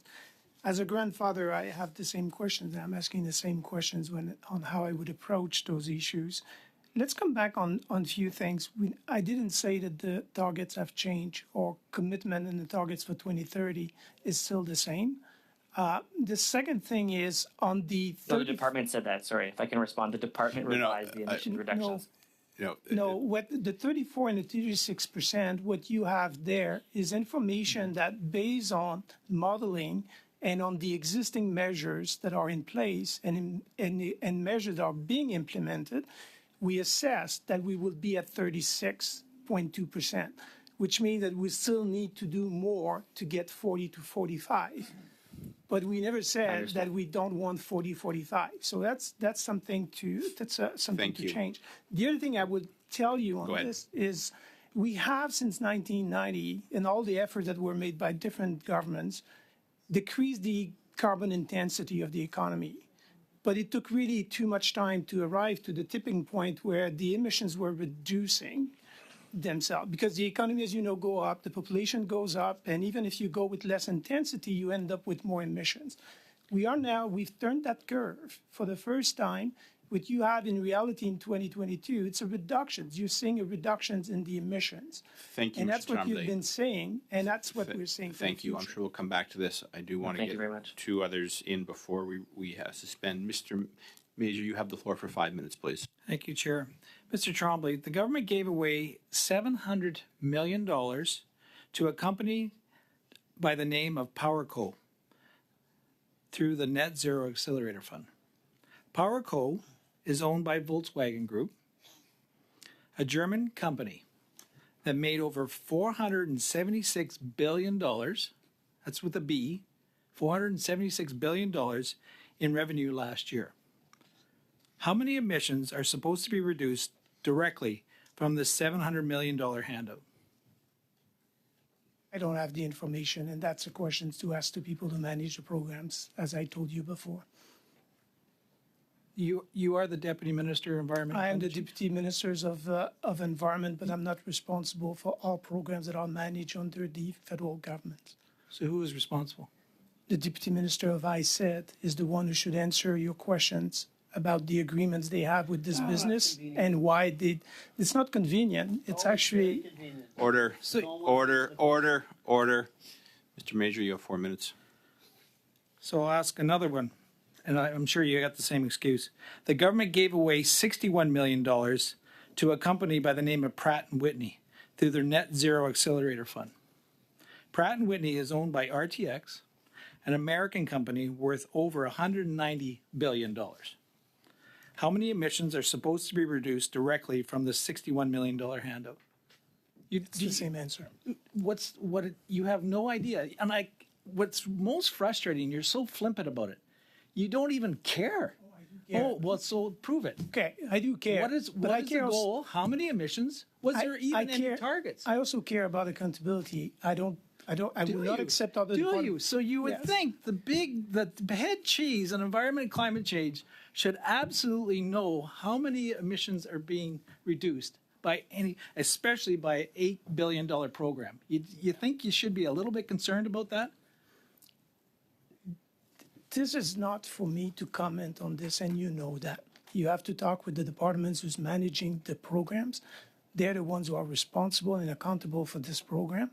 As a grandfather, I have the same questions. I'm asking the same questions on how I would approach those issues. Let's come back on a few things. I didn't say that the targets have changed or commitment in the targets for 2030 is still the same. The second thing is on the... The department said that. Sorry, if I can respond. The department revised the emission reductions. No, what the 34 and the 36%, what you have there is information that based on modeling and on the existing measures that are in place and measures that are being implemented, we assess that we will be at 36.2%, which means that we still need to do more to get 40 to 45. But we never said that we don't want 40, 45. So that's something to change. The other thing I would tell you on this is we have since 1990, and all the efforts that were made by different governments, decreased the carbon intensity of the economy. But it took really too much time to arrive to the tipping point where the emissions were reducing themselves, because the economy, as you know, go up, the population goes up, and even if you go with less intensity, you end up with more emissions. We've turned that curve for the first time. What you have in reality in 2022, it's a reduction. You're seeing a reductions in the emissions. Thank you, and that's Mr. what you've been saying, and that's what we're seeing. Thank you. I'm sure we'll come back to this. I do want to get two others in before we suspend. Mr. Major, you have the floor for 5 minutes, please. Thank you, Chair. Mr. Trombley, the government gave away $700 million to a company by the name of PowerCo through the Net Zero Accelerator Fund. PowerCo is owned by Volkswagen Group, a German company that made over $476 billion, that's with a B, $476 billion in revenue last year. How many emissions are supposed to be reduced directly from the $700 million handout? I don't have the information, and that's a question to ask the people who manage the programs, as I told you before. You are the Deputy Minister of Environment? I am the Deputy Minister of Environment, but I'm not responsible for all programs that are managed under the federal government. So who is responsible? the Deputy Minister of ICED is the one who should answer your questions about the agreements they have with this business and why it's not convenient. It's actually, Order, order. Mr. Major, you have 4 minutes. So I'll ask another one, and I'm sure you got the same excuse. The government gave away $61 million to a company by the name of Pratt & Whitney through their Net Zero Accelerator Fund. Pratt & Whitney is owned by RTX, an American company worth over $190 billion. How many emissions are supposed to be reduced directly from the $61 million handout? it's the same answer. You have no idea. And what's most frustrating, you're so flippant about it. You don't even care. Oh, well, so prove it. Okay, I do care. What is but the I care also- goal? How many emissions? Was there even any care- targets? I also care about accountability. I will not accept other Do you? departments. So you would Yes. think the head cheese on environment and climate change should absolutely know how many emissions are being reduced by especially by an $8 billion program. You think you should be a little bit concerned about that? This is not for me to comment on this, and you know that. You have to talk with the departments who's managing the programs. They're the ones who are responsible and accountable for this program.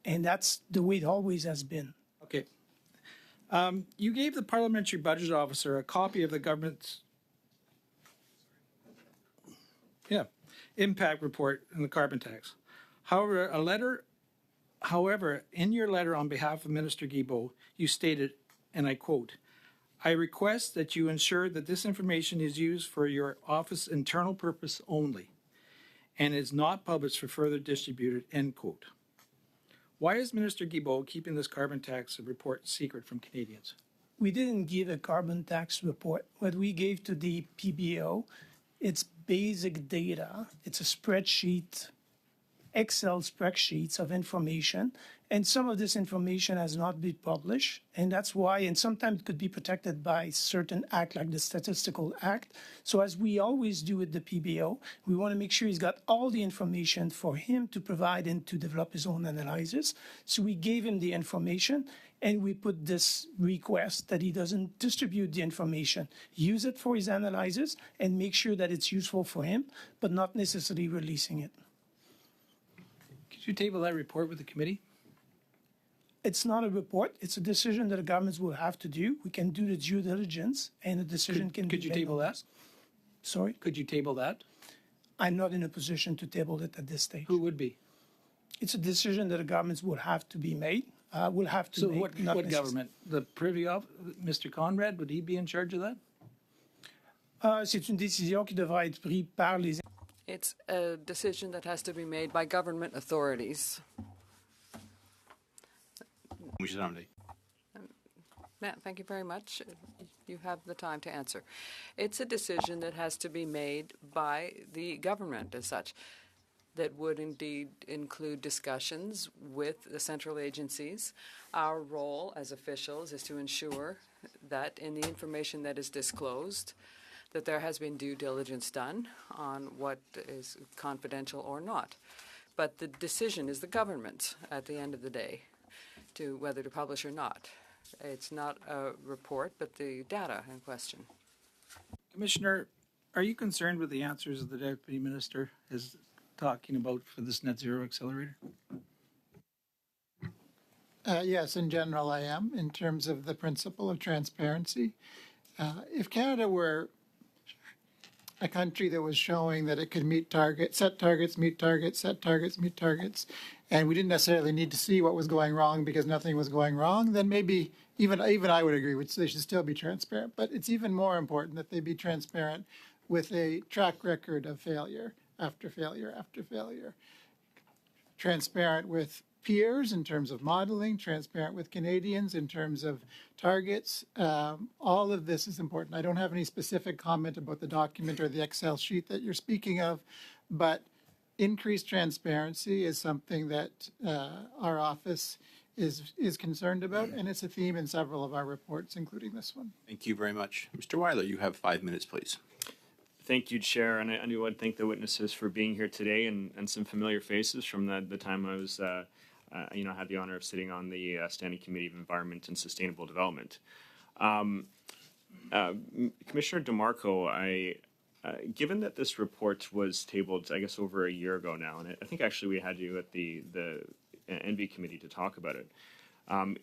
And that's the way it always has been. Okay. You gave the parliamentary budget officer a copy of the government's impact report on the carbon tax. However, in your letter on behalf of Minister Guilbeault, you stated, and I quote, "I request that you ensure that this information is used for your office internal purpose only and is not published for further distributed," end quote. Why is Minister Guilbeault keeping this carbon tax report secret from Canadians? We didn't give a carbon tax report. What we gave to the PBO, it's basic data. It's a spreadsheet, Excel spreadsheets of information. And some of this information has not been published. And that's why, and sometimes it could be protected by certain act like the Statistical Act. So as we always do with the PBO, we want to make sure he's got all the information for him to provide and to develop his own analysis. So we gave him the information and we put this request that he doesn't distribute the information, use it for his analysis and make sure that it's useful for him, but not necessarily releasing it. Could you table that report with the committee? It's not a report. It's a decision that the governments will have to do. We can do the due diligence, and a decision can be Could you made table on that? this. Sorry? Could you table that? I'm not in a position to table it at this stage. Who would be? It's a decision that the governments will have to be made. Will have to So make. what not necess- government? The Privy of Mr. Conrad, would he be in charge of that? C'est une décision qui devra être prise par les. It's a decision that has to be made by government authorities. Matt, thank you very much. You have the time to answer. It's a decision that has to be made by the government as such, that would indeed include discussions with the central agencies. Our role as officials is to ensure that in the information that is disclosed, that there has been due diligence done on what is confidential or not. But the decision is the government's at the end of the day to whether to publish or not. It's not a report, but the data in question. Commissioner, are you concerned with the answers the Deputy Minister is talking about for this Net Zero Accelerator? Yes, in general, I am, in terms of the principle of transparency. If Canada were a country that was showing that it could meet targets, set targets, meet targets, set targets, meet targets, and we didn't necessarily need to see what was going wrong because nothing was going wrong, then maybe even I would agree they should still be transparent. But it's even more important that they be transparent with a track record of failure after failure after failure. Transparent with peers in terms of modeling, transparent with Canadians in terms of targets. All of this is important. I don't have any specific comment about the document or the Excel sheet that you're speaking of, but increased transparency is something that our office is concerned about, and it's a theme in several of our reports, including this one. Thank you very much. Mr. Weiler, you have 5 minutes, please. Thank you, Chair, and I do want to thank the witnesses for being here today and some familiar faces from the time I was I had the honor of sitting on the Standing Committee of Environment and Sustainable Development. Commissioner DeMarco, given that this report was tabled, I guess, over a year ago now, and I think actually we had you at the NV committee to talk about it.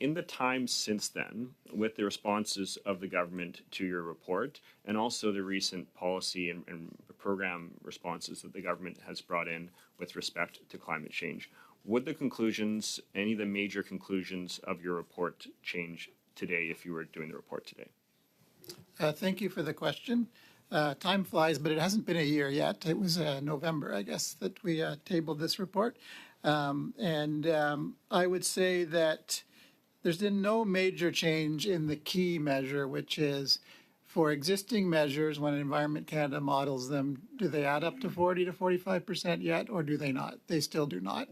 In the time since then, with the responses of the government to your report, and also the recent policy and program responses that the government has brought in with respect to climate change, would the conclusions, any of the major conclusions of your report change today if you were doing the report today? Thank you for the question. Time flies, but it hasn't been a year yet. It was November, I guess, that we tabled this report. I would say that there's been no major change in the key measure, which is for existing measures, when Environment Canada models them, do they add up to 40 to 45% yet, or do they not? They still do not.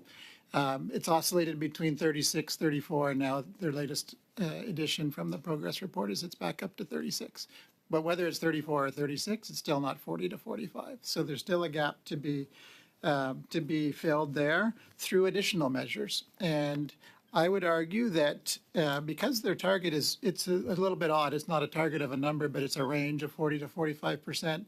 It's oscillated between 36, 34, and now their latest edition from the progress report is it's back up to 36. But whether it's 34 or 36, it's still not 40 to 45. So there's still a gap to be filled there through additional measures. And I would argue that because their target it's a little bit odd. It's not a target of a number, but it's a range of 40 to 45%,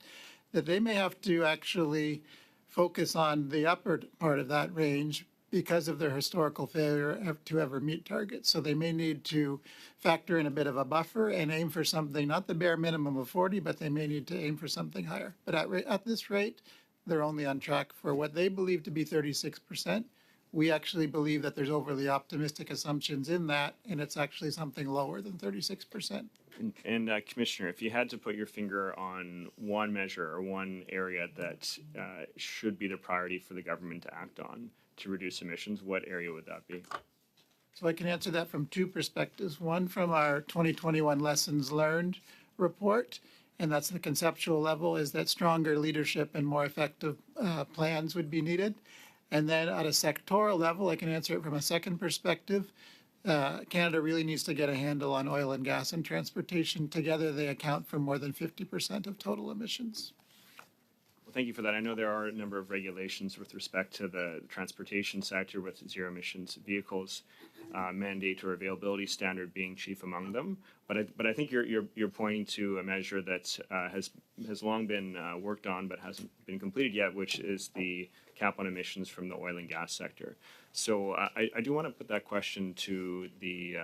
that they may have to actually focus on the upper part of that range because of their historical failure to ever meet targets. So they may need to factor in a bit of a buffer and aim for something, not the bare minimum of 40, but they may need to aim for something higher. But at this rate, they're only on track for what they believe to be 36%. We actually believe that there's overly optimistic assumptions in that, and it's actually something lower than 36%. And Commissioner, if you had to put your finger on one measure or one area that should be the priority for the government to act on to reduce emissions, what area would that be? So I can answer that from two perspectives. One from our 2021 Lessons Learned report, and that's the conceptual level, is that stronger leadership and more effective plans would be needed. And then at a sectoral level, I can answer it from a second perspective. Canada really needs to get a handle on oil and gas and transportation. Together, they account for more than 50% of total emissions. Well, thank you for that. I know there are a number of regulations with respect to the transportation sector with zero emissions vehicles, mandate or availability standard being chief among them. But I think you're pointing to a measure that has long been worked on but hasn't been completed yet, which is the cap on emissions from the oil and gas sector. So I do want to put that question to the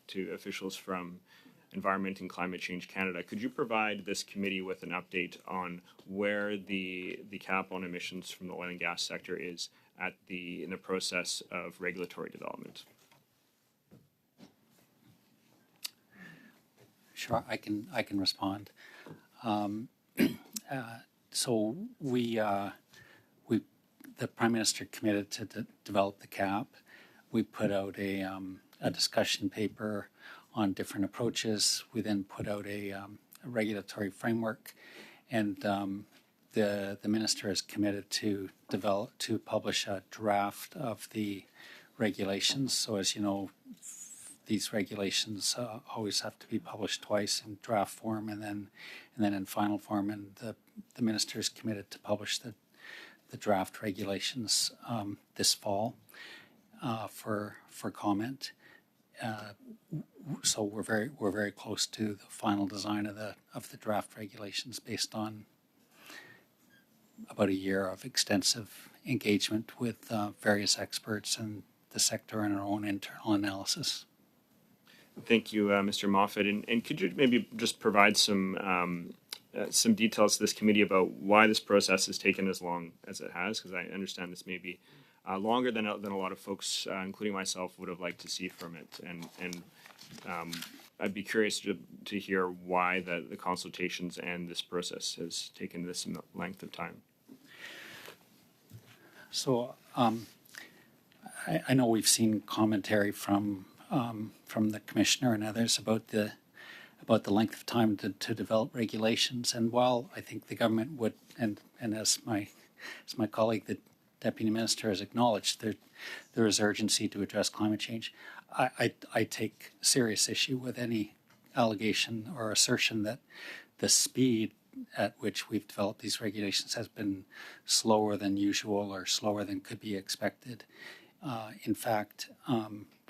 to officials from Environment and Climate Change Canada. Could you provide this committee with an update on where the cap on emissions from the oil and gas sector is in the process of regulatory development? Sure, I can respond. So the Prime Minister committed to develop the cap. We put out a discussion paper on different approaches. We then put out a regulatory framework, and the minister is committed to publish a draft of the regulations. So as you know, these regulations always have to be published twice in draft form and then in final form. And the minister is committed to publish the draft regulations this fall for comment. So we're very close to the final design of the draft regulations based on about a year of extensive engagement with various experts in the sector and our own internal analysis. Thank you, Mr. Moffat. And could you maybe just provide some details to this committee about why this process has taken as long as it has? Because I understand this may be longer than a lot of folks, including myself, would have liked to see from it. And I'd be curious to hear why the consultations and this process has taken this length of time. So I know we've seen commentary from the commissioner and others about the length of time to develop regulations. And while I think the government would, and as my colleague, the Deputy Minister, has acknowledged, there is urgency to address climate change, I take serious issue with any allegation or assertion that the speed at which we've developed these regulations has been slower than usual or slower than could be expected. In fact,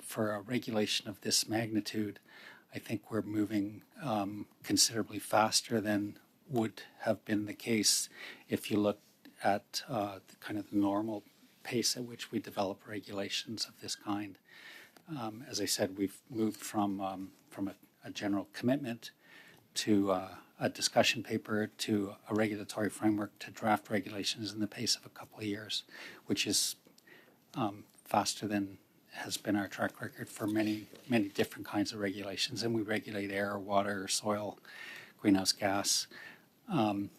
for a regulation of this magnitude, I think we're moving considerably faster than would have been the case if you look at kind of the normal pace at which we develop regulations of this kind. As I said, we've moved from a general commitment to a discussion paper to a regulatory framework to draft regulations in the pace of a couple of years, which is faster than has been our track record for many, many different kinds of regulations. And we regulate air, water, soil, greenhouse gas. The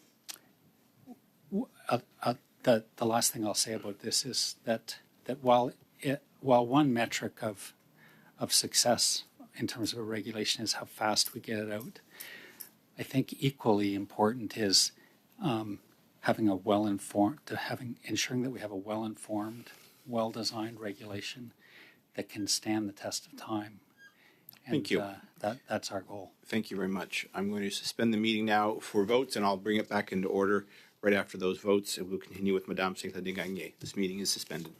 last thing I'll say about this is that while one metric of success in terms of a regulation is how fast we get it out, I think equally important is having ensuring that we have a well-informed, well-designed regulation that can stand the test of time. And, Thank you. That's our goal. Thank you very much. I'm going to suspend the meeting now for votes, and I'll bring it back into order right after those votes, and we'll continue with Madame Secrétaire Gagné. This meeting is suspended.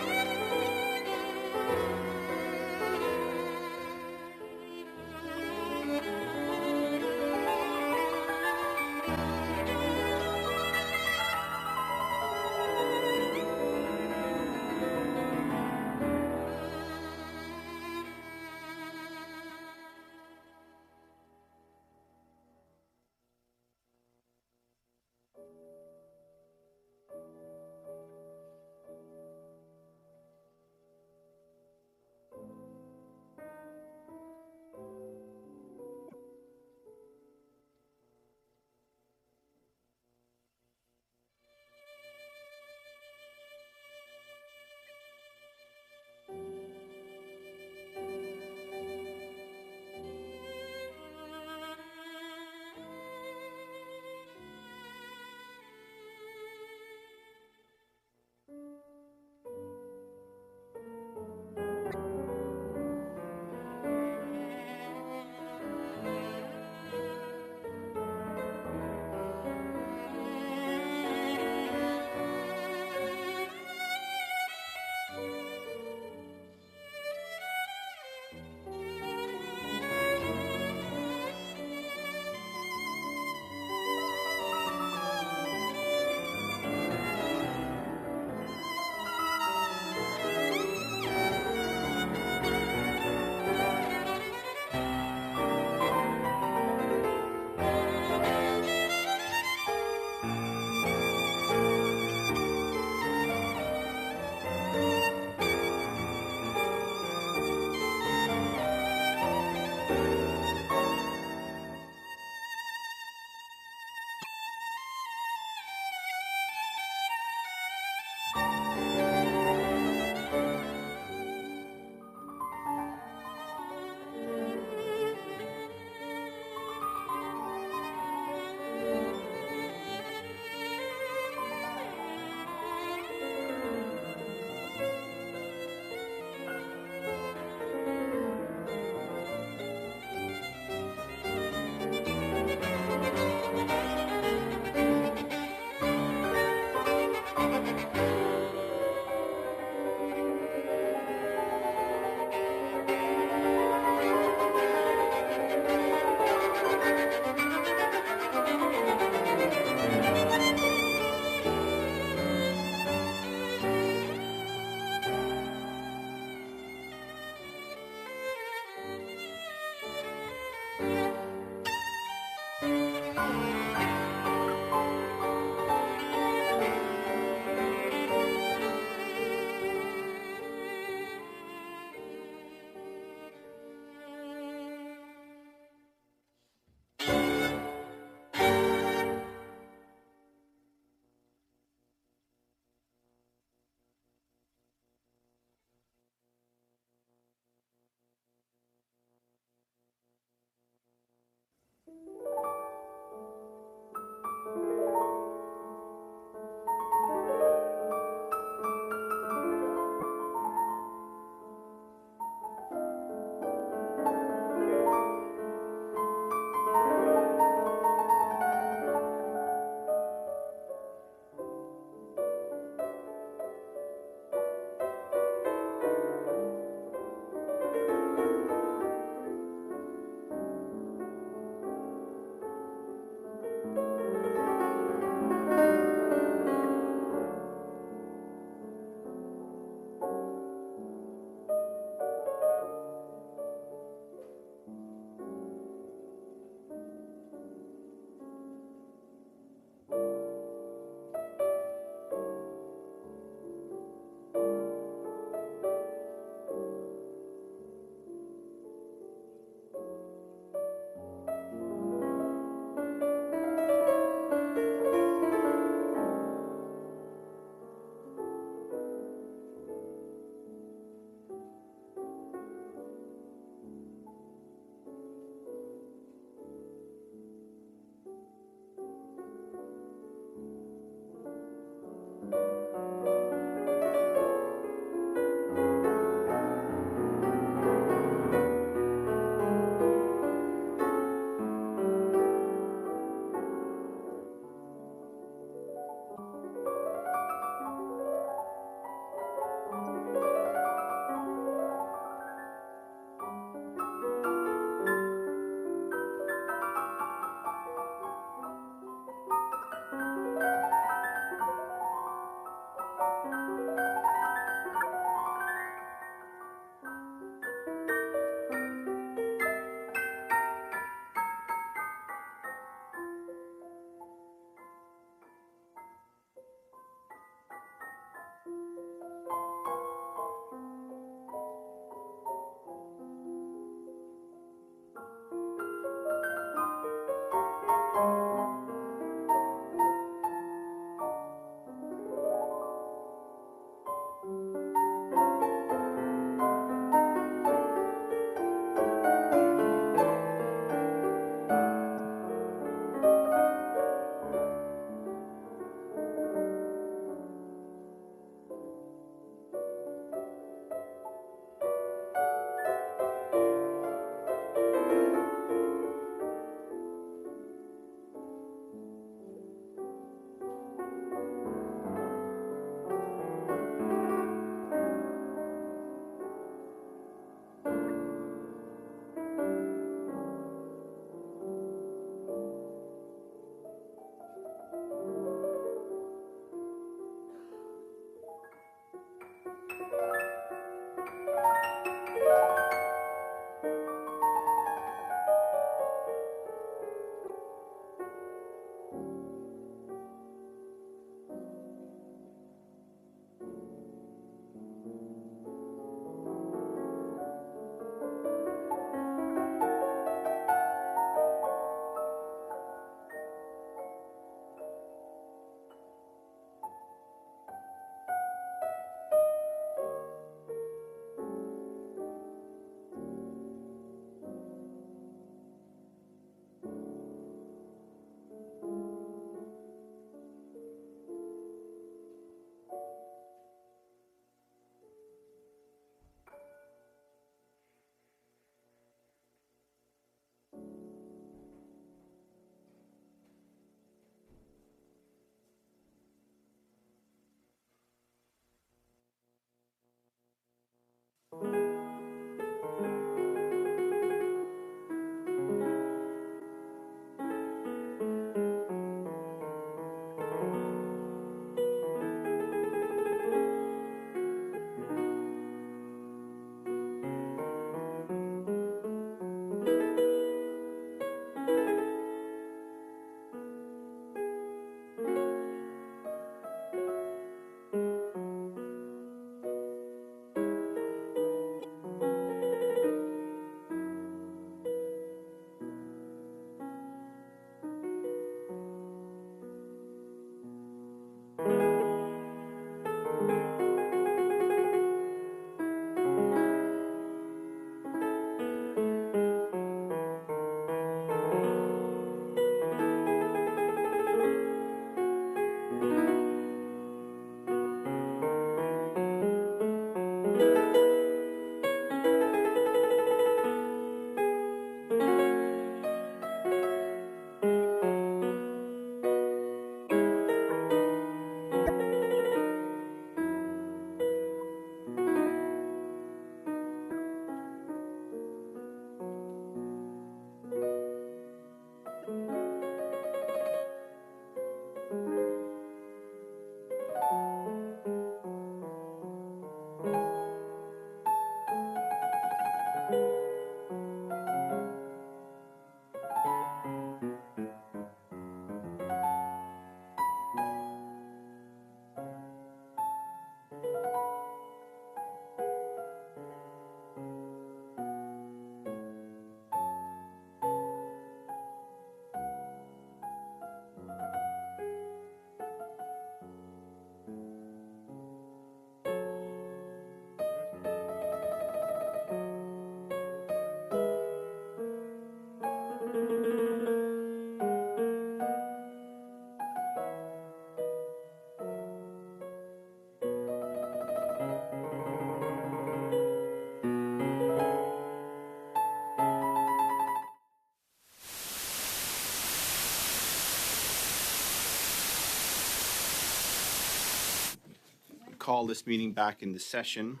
Call this meeting back into session.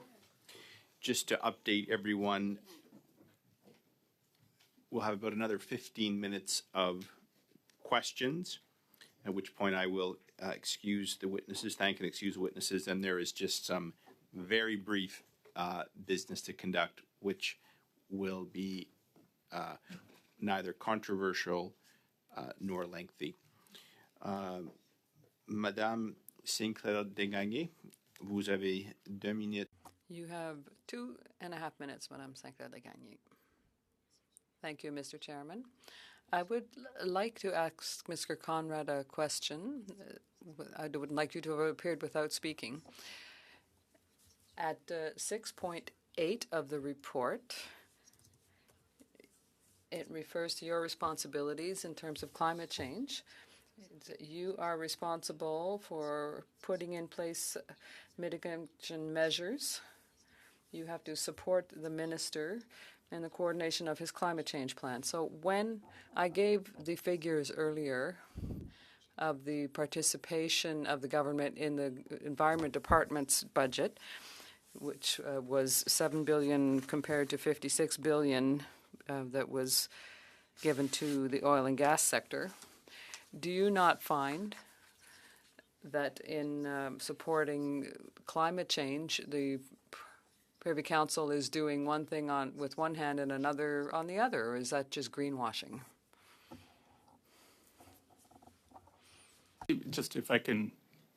Just to update everyone, we'll have about another 15 minutes of questions, at which point I will excuse the witnesses, thank and excuse witnesses, and there is just some very brief business to conduct, which will be neither controversial nor lengthy. Madame Sinclair Desgagnés, vous avez 2 minutes. You have 2.5 minutes, Madame Sinclair Desgagnés. Thank you, Mr. Chairman. I would like to ask Mr. Conrad a question. I would like you to have appeared without speaking. At 6.8 of the report, it refers to your responsibilities in terms of climate change. You are responsible for putting in place mitigation measures. You have to support the minister in the coordination of his climate change plan. So when I gave the figures earlier of the participation of the government in the Environment Department's budget, which was $7 billion compared to $56 billion that was given to the oil and gas sector, do you not find that in supporting climate change, the Privy Council is doing one thing with one hand and another on the other, or is that just greenwashing? Just if I can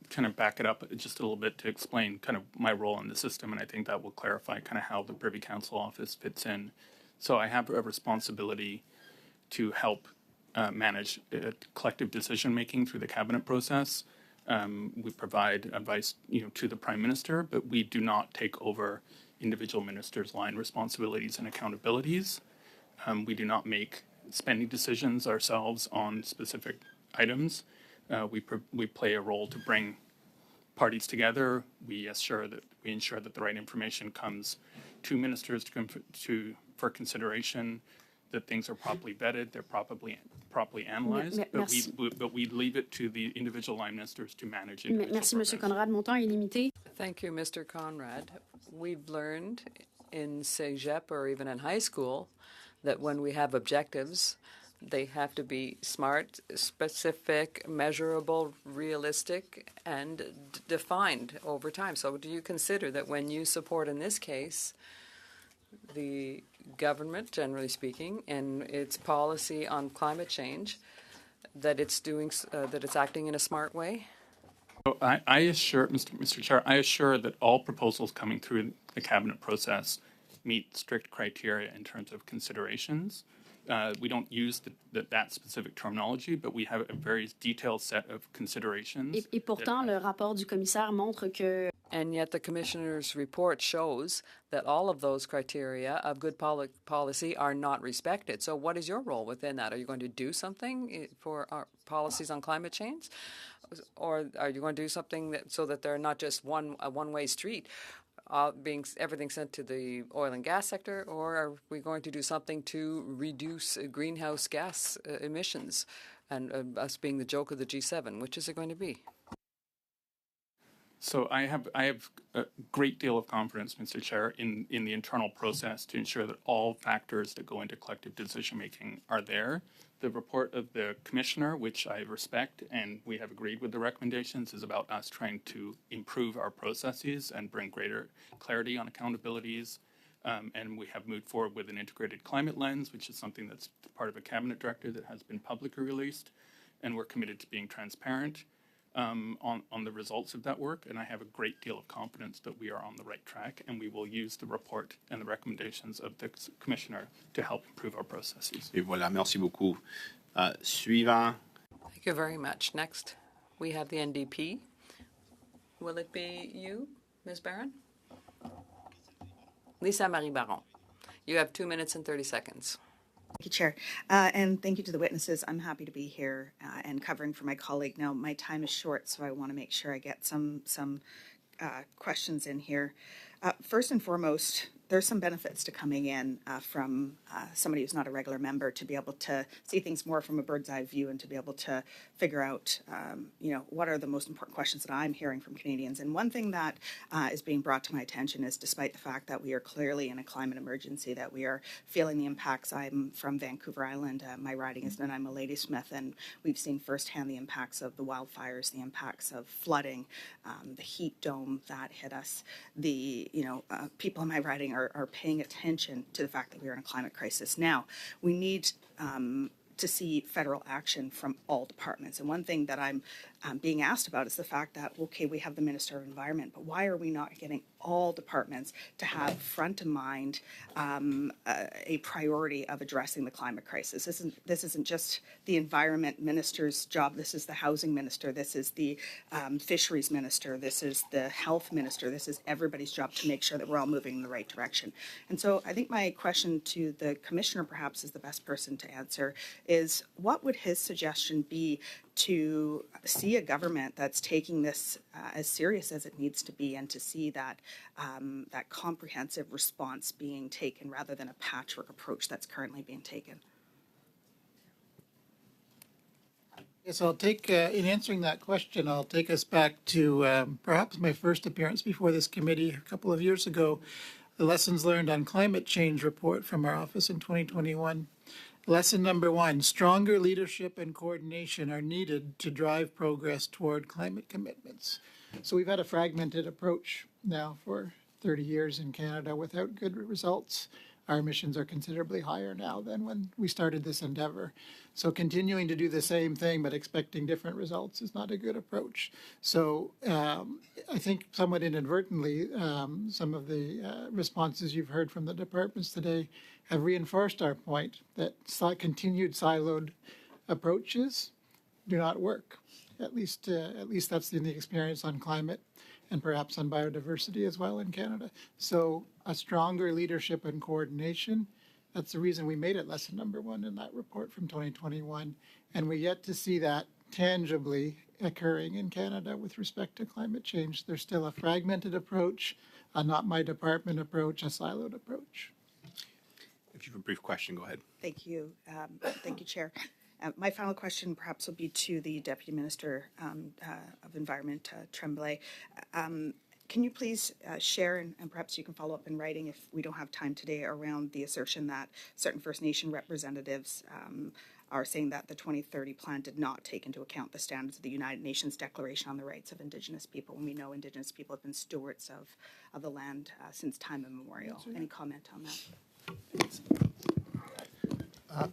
kind of back it up just a little bit to explain kind of my role in the system, and I think that will clarify kind of how the Privy Council office fits in. So I have a responsibility to help manage collective decision-making through the cabinet process. We provide advice, to the Prime Minister, but we do not take over individual ministers' line responsibilities and accountabilities. We do not make spending decisions ourselves on specific items. We play a role to bring parties together. We ensure that the right information comes to ministers for consideration, that things are properly vetted, they're properly analyzed, but we leave it to the individual line ministers to manage individual Merci, Monsieur Conrad. Mon temps est limité. Thank you, Mr. Conrad. We've learned in cégep or even in high school that when we have objectives, they have to be smart, specific, measurable, realistic, and defined over time. So do you consider that when you support, in this case, the government, generally speaking, and its policy on climate change, that it's acting in a smart way? So I assure, Mr. Chair, I assure that all proposals coming through the cabinet process meet strict criteria in terms of considerations. We don't use that specific terminology, but we have a very detailed set of considerations. Et pourtant, le rapport du commissaire montre que And yet the commissioner's report shows that all of those criteria of good policy are not respected. So what is your role within that? Are you going to do something for our policies on climate change? Or are you going to do something so that they're not just a one-way street, everything sent to the oil and gas sector? Or are we going to do something to reduce greenhouse gas emissions and us being the joke of the G7? Which is it going to be? So I have a great deal of confidence, Mr. Chair, in the internal process to ensure that all factors that go into collective decision making are there. The report of the commissioner, which I respect and we have agreed with the recommendations, is about us trying to improve our processes and bring greater clarity on accountabilities. And we have moved forward with an integrated climate lens, which is something that's part of a cabinet directive that has been publicly released. And we're committed to being transparent on the results of that work, and I have a great deal of confidence that we are on the right track, and we will use the report and the recommendations of the commissioner to help improve our processes. Et voilà, merci beaucoup. Suivant. Thank you very much. Next, we have the NDP. Will it be you, Ms. Barron? Lisa Marie Baron. You have 2 minutes and 30 seconds. Thank you, Chair. And thank you to the witnesses. I'm happy to be here and covering for my colleague. Now, my time is short, so I want to make sure I get some questions in here. First and foremost, there's some benefits to coming in from somebody who's not a regular member to be able to see things more from a bird's eye view and to be able to figure out, what are the most important questions that I'm hearing from Canadians. And one thing that is being brought to my attention is, despite the fact that we are clearly in a climate emergency, that we are feeling the impacts. I'm from Vancouver Island. My riding is Nanaimo Ladysmith, and we've seen firsthand the impacts of the wildfires, the impacts of flooding, the heat dome that hit us. People in my riding are paying attention to the fact that we are in a climate crisis. Now, we need to see federal action from all departments. And one thing that I'm being asked about is the fact that, okay, we have the Minister of Environment, but why are we not getting all departments to have front of mind a priority of addressing the climate crisis? This isn't just the Environment Minister's job. This is the Housing Minister. This is the Fisheries Minister. This is the Health Minister. This is everybody's job to make sure that we're all moving in the right direction. And so I think my question to the Commissioner, perhaps, is the best person to answer, is what would his suggestion be to see a government that's taking this as serious as it needs to be, and to see that that comprehensive response being taken rather than a patchwork approach that's currently being taken? Yes, I'll take, in answering that question, I'll take us back to perhaps my first appearance before this committee a couple of years ago, the Lessons Learned on Climate Change report from our office in 2021. Lesson number 1, stronger leadership and coordination are needed to drive progress toward climate commitments. So we've had a fragmented approach now for 30 years in Canada without good results. Our emissions are considerably higher now than when we started this endeavor. So continuing to do the same thing but expecting different results is not a good approach. So I think somewhat inadvertently, some of the responses you've heard from the departments today have reinforced our point that continued siloed approaches do not work. At least that's in the experience on climate and perhaps on biodiversity as well in Canada. So a stronger leadership and coordination, that's the reason we made it lesson number 1 in that report from 2021. And we're yet to see that tangibly occurring in Canada with respect to climate change. There's still a fragmented approach, a not my department approach, a siloed approach. If you have a brief question, go ahead. Thank you. Thank you, Chair. My final question perhaps will be to the Deputy Minister of Environment, Tremblay. Can you please share, and perhaps you can follow up in writing if we don't have time today, around the assertion that certain First Nation representatives are saying that the 2030 plan did not take into account the standards of the United Nations Declaration on the Rights of Indigenous People, when we know Indigenous people have been stewards of the land since time immemorial. Any comment on that?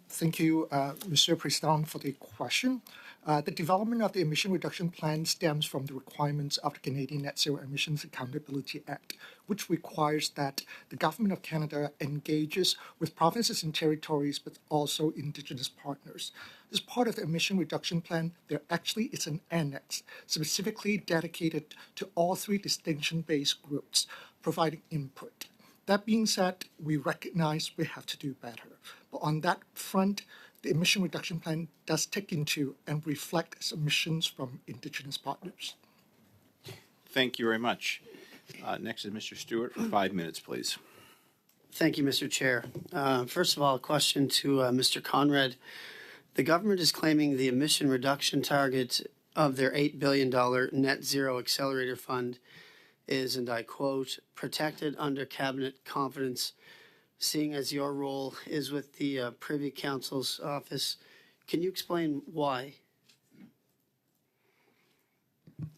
Thank you, Mr. President, for the question. The development of the emission reduction plan stems from the requirements of the Canadian Net Zero Emissions Accountability Act, which requires that the Government of Canada engages with provinces and territories, but also Indigenous partners. As part of the emission reduction plan, there actually is an annex specifically dedicated to all three distinction-based groups, providing input. That being said, we recognize we have to do better. But on that front, the emission reduction plan does take into and reflect submissions from Indigenous partners. Thank you very much. Next is Mr. Stewart for 5 minutes, please. Thank you, Mr. Chair. First of all, a question to Mr. Conrad. The government is claiming the emission reduction target of their $8 billion net zero accelerator fund is, and I quote, protected under cabinet confidence, seeing as your role is with the Privy Council's office. Can you explain why?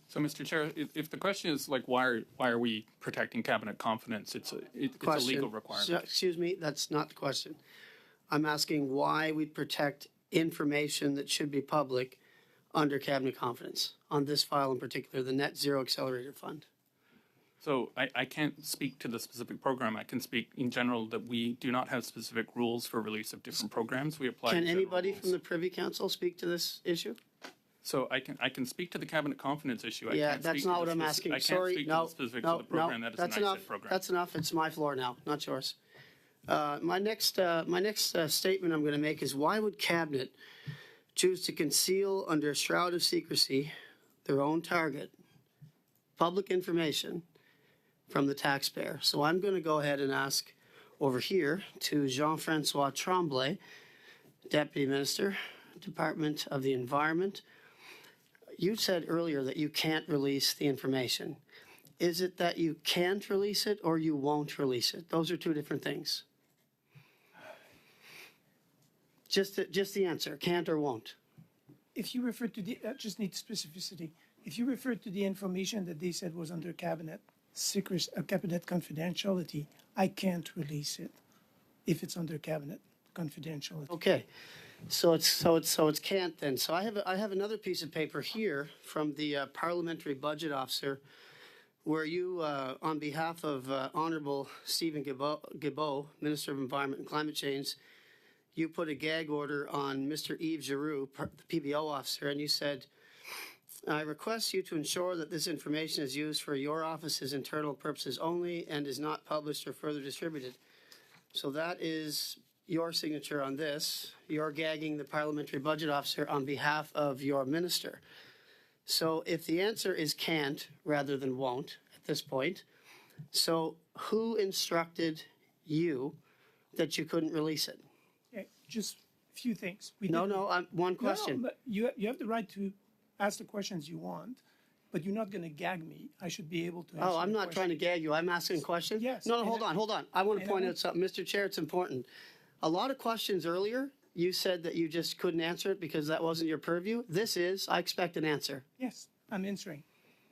So, Mr. Chair, if the question is like, why are we protecting cabinet confidence? It's a legal requirement. So, excuse me, that's not the question. I'm asking why we protect information that should be public under cabinet confidence on this file in particular, the Net Zero Accelerator Fund. So I can't speak to the specific program. I can speak in general that we do not have specific rules for release of different programs. We apply. Can anybody from the Privy Council speak to this issue? So I can speak to the cabinet confidence issue. Yeah, that's not what I'm asking. Sorry, no, no, no. That's enough. That's enough. It's my floor now, not yours. My next statement I'm going to make is, why would cabinet choose to conceal under a shroud of secrecy their own target, public information, from the taxpayer? So I'm going to go ahead and ask over here to Jean-Francois Tremblay, Deputy Minister, Department of the Environment. You said earlier that you can't release the information. Is it that you can't release it or you won't release it? Those are two different things. Just the answer, can't or won't. If you refer to the, just need specificity. If you refer to the information that they said was under cabinet secrecy, cabinet confidentiality, I can't release it if it's under cabinet confidentiality. Okay, so it's can't then. So I have another piece of paper here from the Parliamentary Budget Officer, where you, on behalf of Honourable Stephen Guilbeault, Minister of Environment and Climate Change, you put a gag order on Mr. Yves Giroux, the PBO officer, and you said, I request you to ensure that this information is used for your office's internal purposes only and is not published or further distributed. So that is your signature on this. You're gagging the Parliamentary Budget Officer on behalf of your minister. So if the answer is can't rather than won't at this point, so who instructed you that you couldn't release it? Okay, just a few things. One question. No, but you have the right to ask the questions you want, but you're not going to gag me. I should be able to answer. Oh, I'm not trying to gag you. I'm asking questions. Yes. No, hold on. I want to point out something. Mr. Chair, it's important. A lot of questions earlier, you said that you just couldn't answer it because that wasn't your purview. I expect an answer. Yes, I'm answering.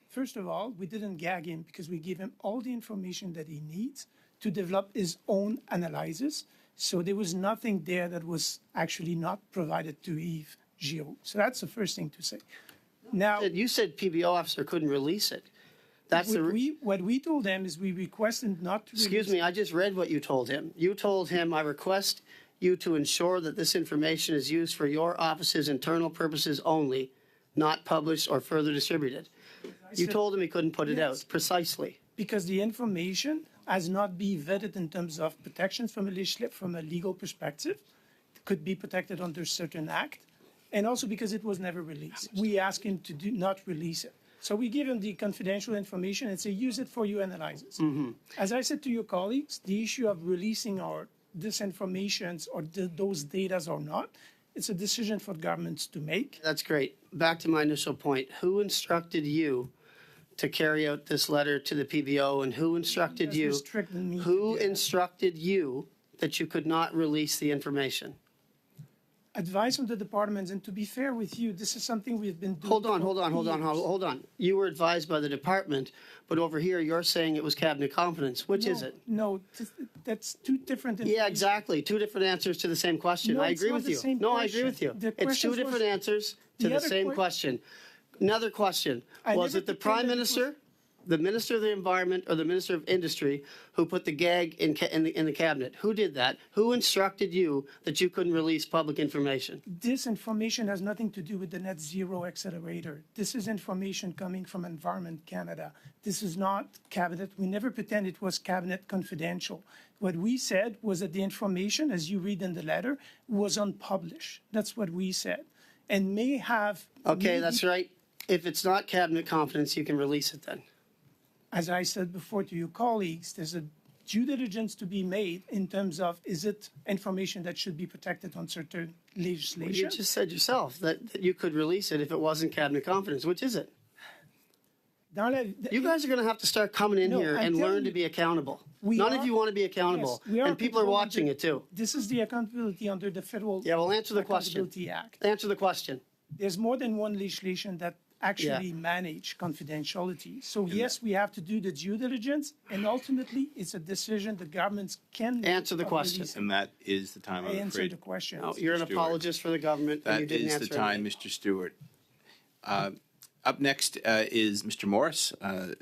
First of all, we didn't gag him because we gave him all the information that he needs to develop his own analysis. So there was nothing there that was actually not provided to Yves Giroux. So that's the first thing to say. Now, you said PBO officer couldn't release it. What we told him is we requested not to release. Excuse me, I just read what you told him. You told him, I request you to ensure that this information is used for your office's internal purposes only, not published or further distributed. You told him he couldn't put it out, precisely. Because the information has not been vetted in terms of protections from a legal perspective. It could be protected under certain act. And also because it was never released. We asked him to not release it. So we give him the confidential information and say, use it for your analysis. Mm-hmm. As I said to your colleagues, the issue of releasing this information or those data or not, it's a decision for governments to make. That's great. Back to my initial point. Who instructed you to carry out this letter to the PBO, and who instructed you? Who instructed you that you could not release the information? Advice from the departments, and to be fair with you, this is something we've been doing. Hold on. You were advised by the department, but over here you're saying it was cabinet confidence. Which is it? No, that's two different. Yeah, exactly. Two different answers to the same question. No, I it's agree not with the you. same No, I question. agree with you. The It's two questions different was- answers to the other same question. Another question. Was never it the pretended Prime it Minister, the Minister of the Environment, or the Minister of Industry who put the gag in the cabinet? Who did that? Who instructed you that you couldn't release public information? This information has nothing to do with the Net Zero Accelerator. This is information coming from Environment Canada. This is not cabinet. We never pretend it was cabinet confidential. What we said was that the information, as you read in the letter, was unpublished. That's what we said. And may have. Okay, that's right. If it's not cabinet confidence, you can release it then. As I said before to your colleagues, there's a due diligence to be made in terms of, is it information that should be protected on certain legislation? You just said yourself that you could release it if it wasn't cabinet confidence. Which is it? You guys are going to have to start coming in here and learn to be accountable. None of you want to be accountable, and people are watching it too. This is the accountability under the Federal answer the question. Accountability Act. Answer the question. There's more than one legislation that actually manage confidentiality. So yes, we have to do the due diligence, and ultimately, it's a decision the governments can answer the question. And that is the time. I answered the question. Oh, you're an apologist for the government. That and you didn't is answer the time, anything. Mr. Stewart. Up next is Mr. Morris, one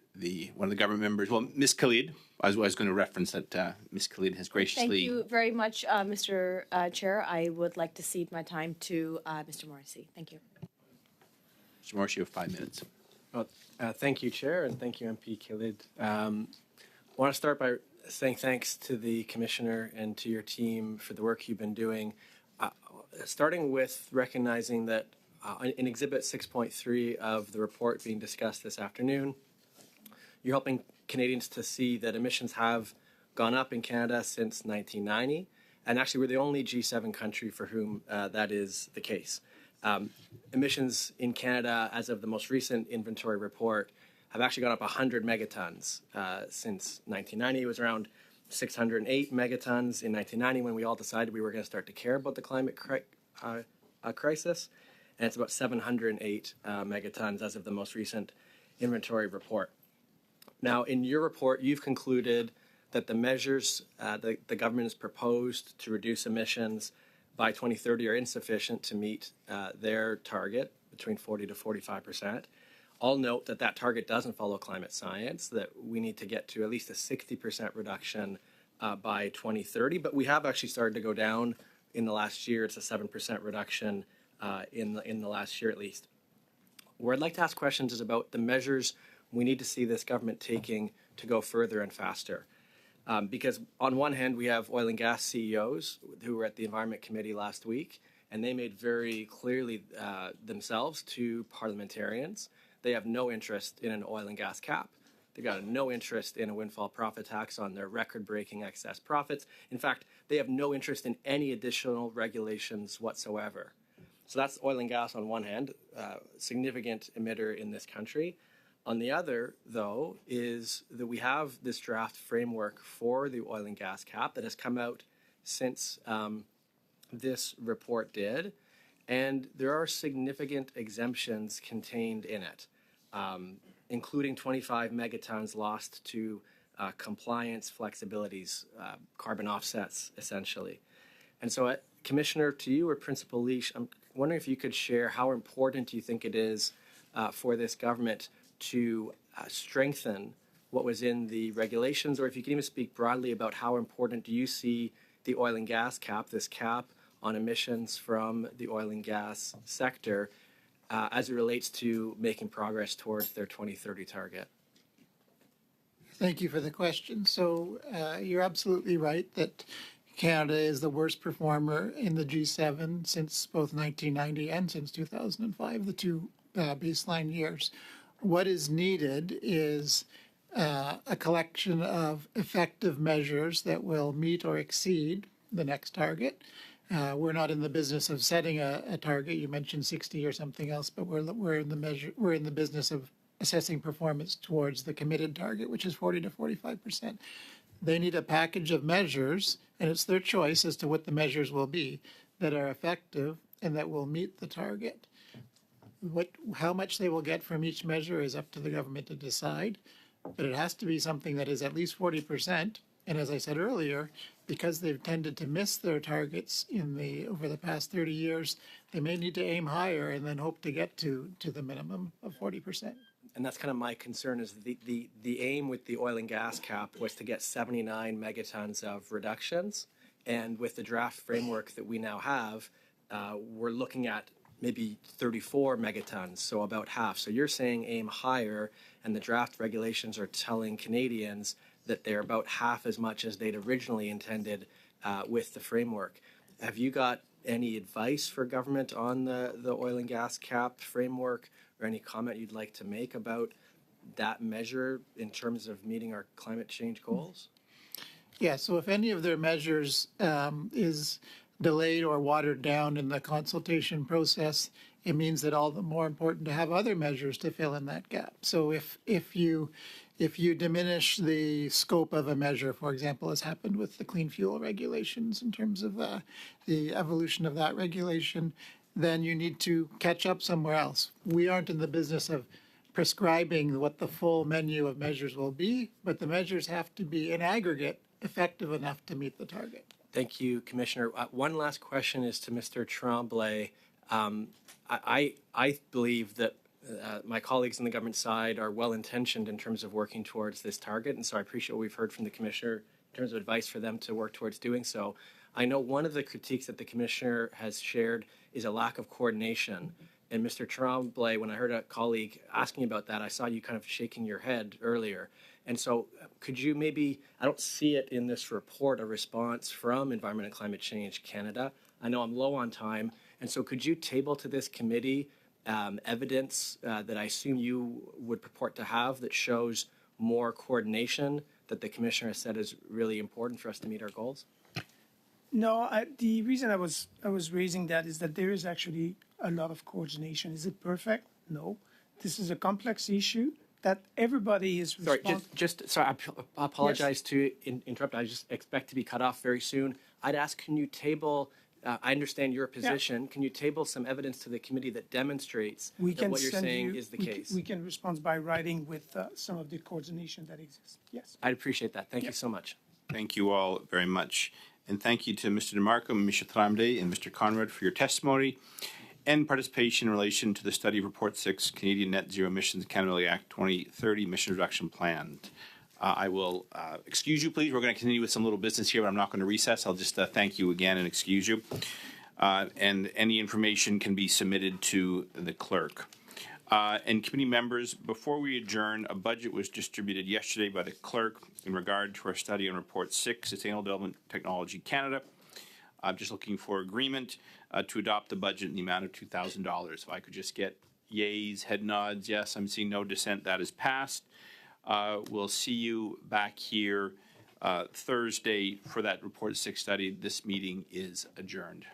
of the government members. Well, Ms. Khalid. I was going to reference that Ms. Khalid has graciously. Thank you very much, Mr. Chair. I would like to cede my time to Mr. Morrissey. Thank you. Mr. Morris, you have 5 minutes. Well, thank you, Chair, and thank you, MP Khalid. I want to start by saying thanks to the Commissioner and to your team for the work you've been doing, starting with recognizing that in Exhibit 6.3 of the report being discussed this afternoon, you're helping Canadians to see that emissions have gone up in Canada since 1990, and actually we're the only G7 country for whom that is the case. Emissions in Canada, as of the most recent inventory report, have actually gone up 100 megatons since 1990. It was around 608 megatons in 1990 when we all decided we were going to start to care about the climate crisis, and it's about 708 megatons as of the most recent inventory report. Now, in your report, you've concluded that the measures the government has proposed to reduce emissions by 2030 are insufficient to meet their target between 40 to 45%. I'll note that that target doesn't follow climate science, that we need to get to at least a 60% reduction by 2030, but we have actually started to go down in the last year. It's a 7% reduction in the last year at least. Where I'd like to ask questions is about the measures we need to see this government taking to go further and faster. Because on one hand, we have oil and gas CEOs who were at the Environment Committee last week, and they made very clearly themselves to parliamentarians, they have no interest in an oil and gas cap. They've got no interest in a windfall profit tax on their record-breaking excess profits. In fact, they have no interest in any additional regulations whatsoever. So that's oil and gas on one hand, significant emitter in this country. On the other, though, is that we have this draft framework for the oil and gas cap that has come out since this report did, and there are significant exemptions contained in it, including 25 megatons lost to compliance flexibilities, carbon offsets, essentially. And so, Commissioner, to you or Principal Leash, I'm wondering if you could share how important you think it is for this government to strengthen what was in the regulations, or if you can even speak broadly about how important do you see the oil and gas cap, this cap on emissions from the oil and gas sector, as it relates to making progress towards their 2030 target? Thank you for the question. So you're absolutely right that Canada is the worst performer in the G7 since both 1990 and since 2005, the two baseline years. What is needed is a collection of effective measures that will meet or exceed the next target. We're not in the business of setting a target. You mentioned 60 or something else, but we're in the business of assessing performance towards the committed target, which is 40 to 45%. They need a package of measures, and it's their choice as to what the measures will be that are effective and that will meet the target. How much they will get from each measure is up to the government to decide, but it has to be something that is at least 40%. And as I said earlier, because they've tended to miss their targets over the past 30 years, they may need to aim higher and then hope to get to the minimum of 40%. And that's kind of my concern is the aim with the oil and gas cap was to get 79 megatons of reductions. And with the draft framework that we now have, we're looking at maybe 34 megatons, so about half. So you're saying aim higher, and the draft regulations are telling Canadians that they're about half as much as they'd originally intended with the framework. Have you got any advice for government on the oil and gas cap framework, or any comment you'd like to make about that measure in terms of meeting our climate change goals? Yeah, so if any of their measures is delayed or watered down in the consultation process, it means that all the more important to have other measures to fill in that gap. So if you diminish the scope of a measure, for example, as happened with the clean fuel regulations in terms of the evolution of that regulation, then you need to catch up somewhere else. We aren't in the business of prescribing what the full menu of measures will be, but the measures have to be in aggregate effective enough to meet the target. Thank you, Commissioner. One last question is to Mr. Tremblay. I believe that my colleagues on the government side are well-intentioned in terms of working towards this target, and so I appreciate what we've heard from the Commissioner in terms of advice for them to work towards doing so. I know one of the critiques that the Commissioner has shared is a lack of coordination. And Mr. Tremblay, when I heard a colleague asking about that, I saw you kind of shaking your head earlier. And so could you maybe, I don't see it in this report, a response from Environment and Climate Change Canada. I know I'm low on time. And so could you table to this committee evidence that I assume you would purport to have that shows more coordination that the Commissioner has said is really important for us to meet our goals? No, the reason I was raising that is that there is actually a lot of coordination. Is it perfect? No. This is a complex issue that everybody is responsible. Sorry, I apologize to interrupt. I just expect to be cut off very soon. I'd ask, can you table, I understand your position, yeah. Can you table some evidence to the committee that demonstrates that what you're saying is the case? We can respond by writing with some of the coordination that exists. Yes. I'd appreciate that. Thank you so much. Thank you all very much. And thank you to Mr. DeMarco, Mr. Tremblay, and Mr. Conrad for your testimony and participation in relation to the study of Report 6, Canadian Net Zero Emissions Accountability Act 2030 Emission Reduction Plan. I will excuse you, please. We're going to continue with some little business here, but I'm not going to recess. I'll just thank you again and excuse you. And any information can be submitted to the clerk. And committee members, before we adjourn, a budget was distributed yesterday by the clerk in regard to our study on Report 6, Sustainable Development Technology Canada. I'm just looking for agreement to adopt the budget in the amount of $2,000. If I could just get yays, head nods, yes, I'm seeing no dissent, that is passed. We'll see you back here Thursday for that Report 6 study. This meeting is adjourned.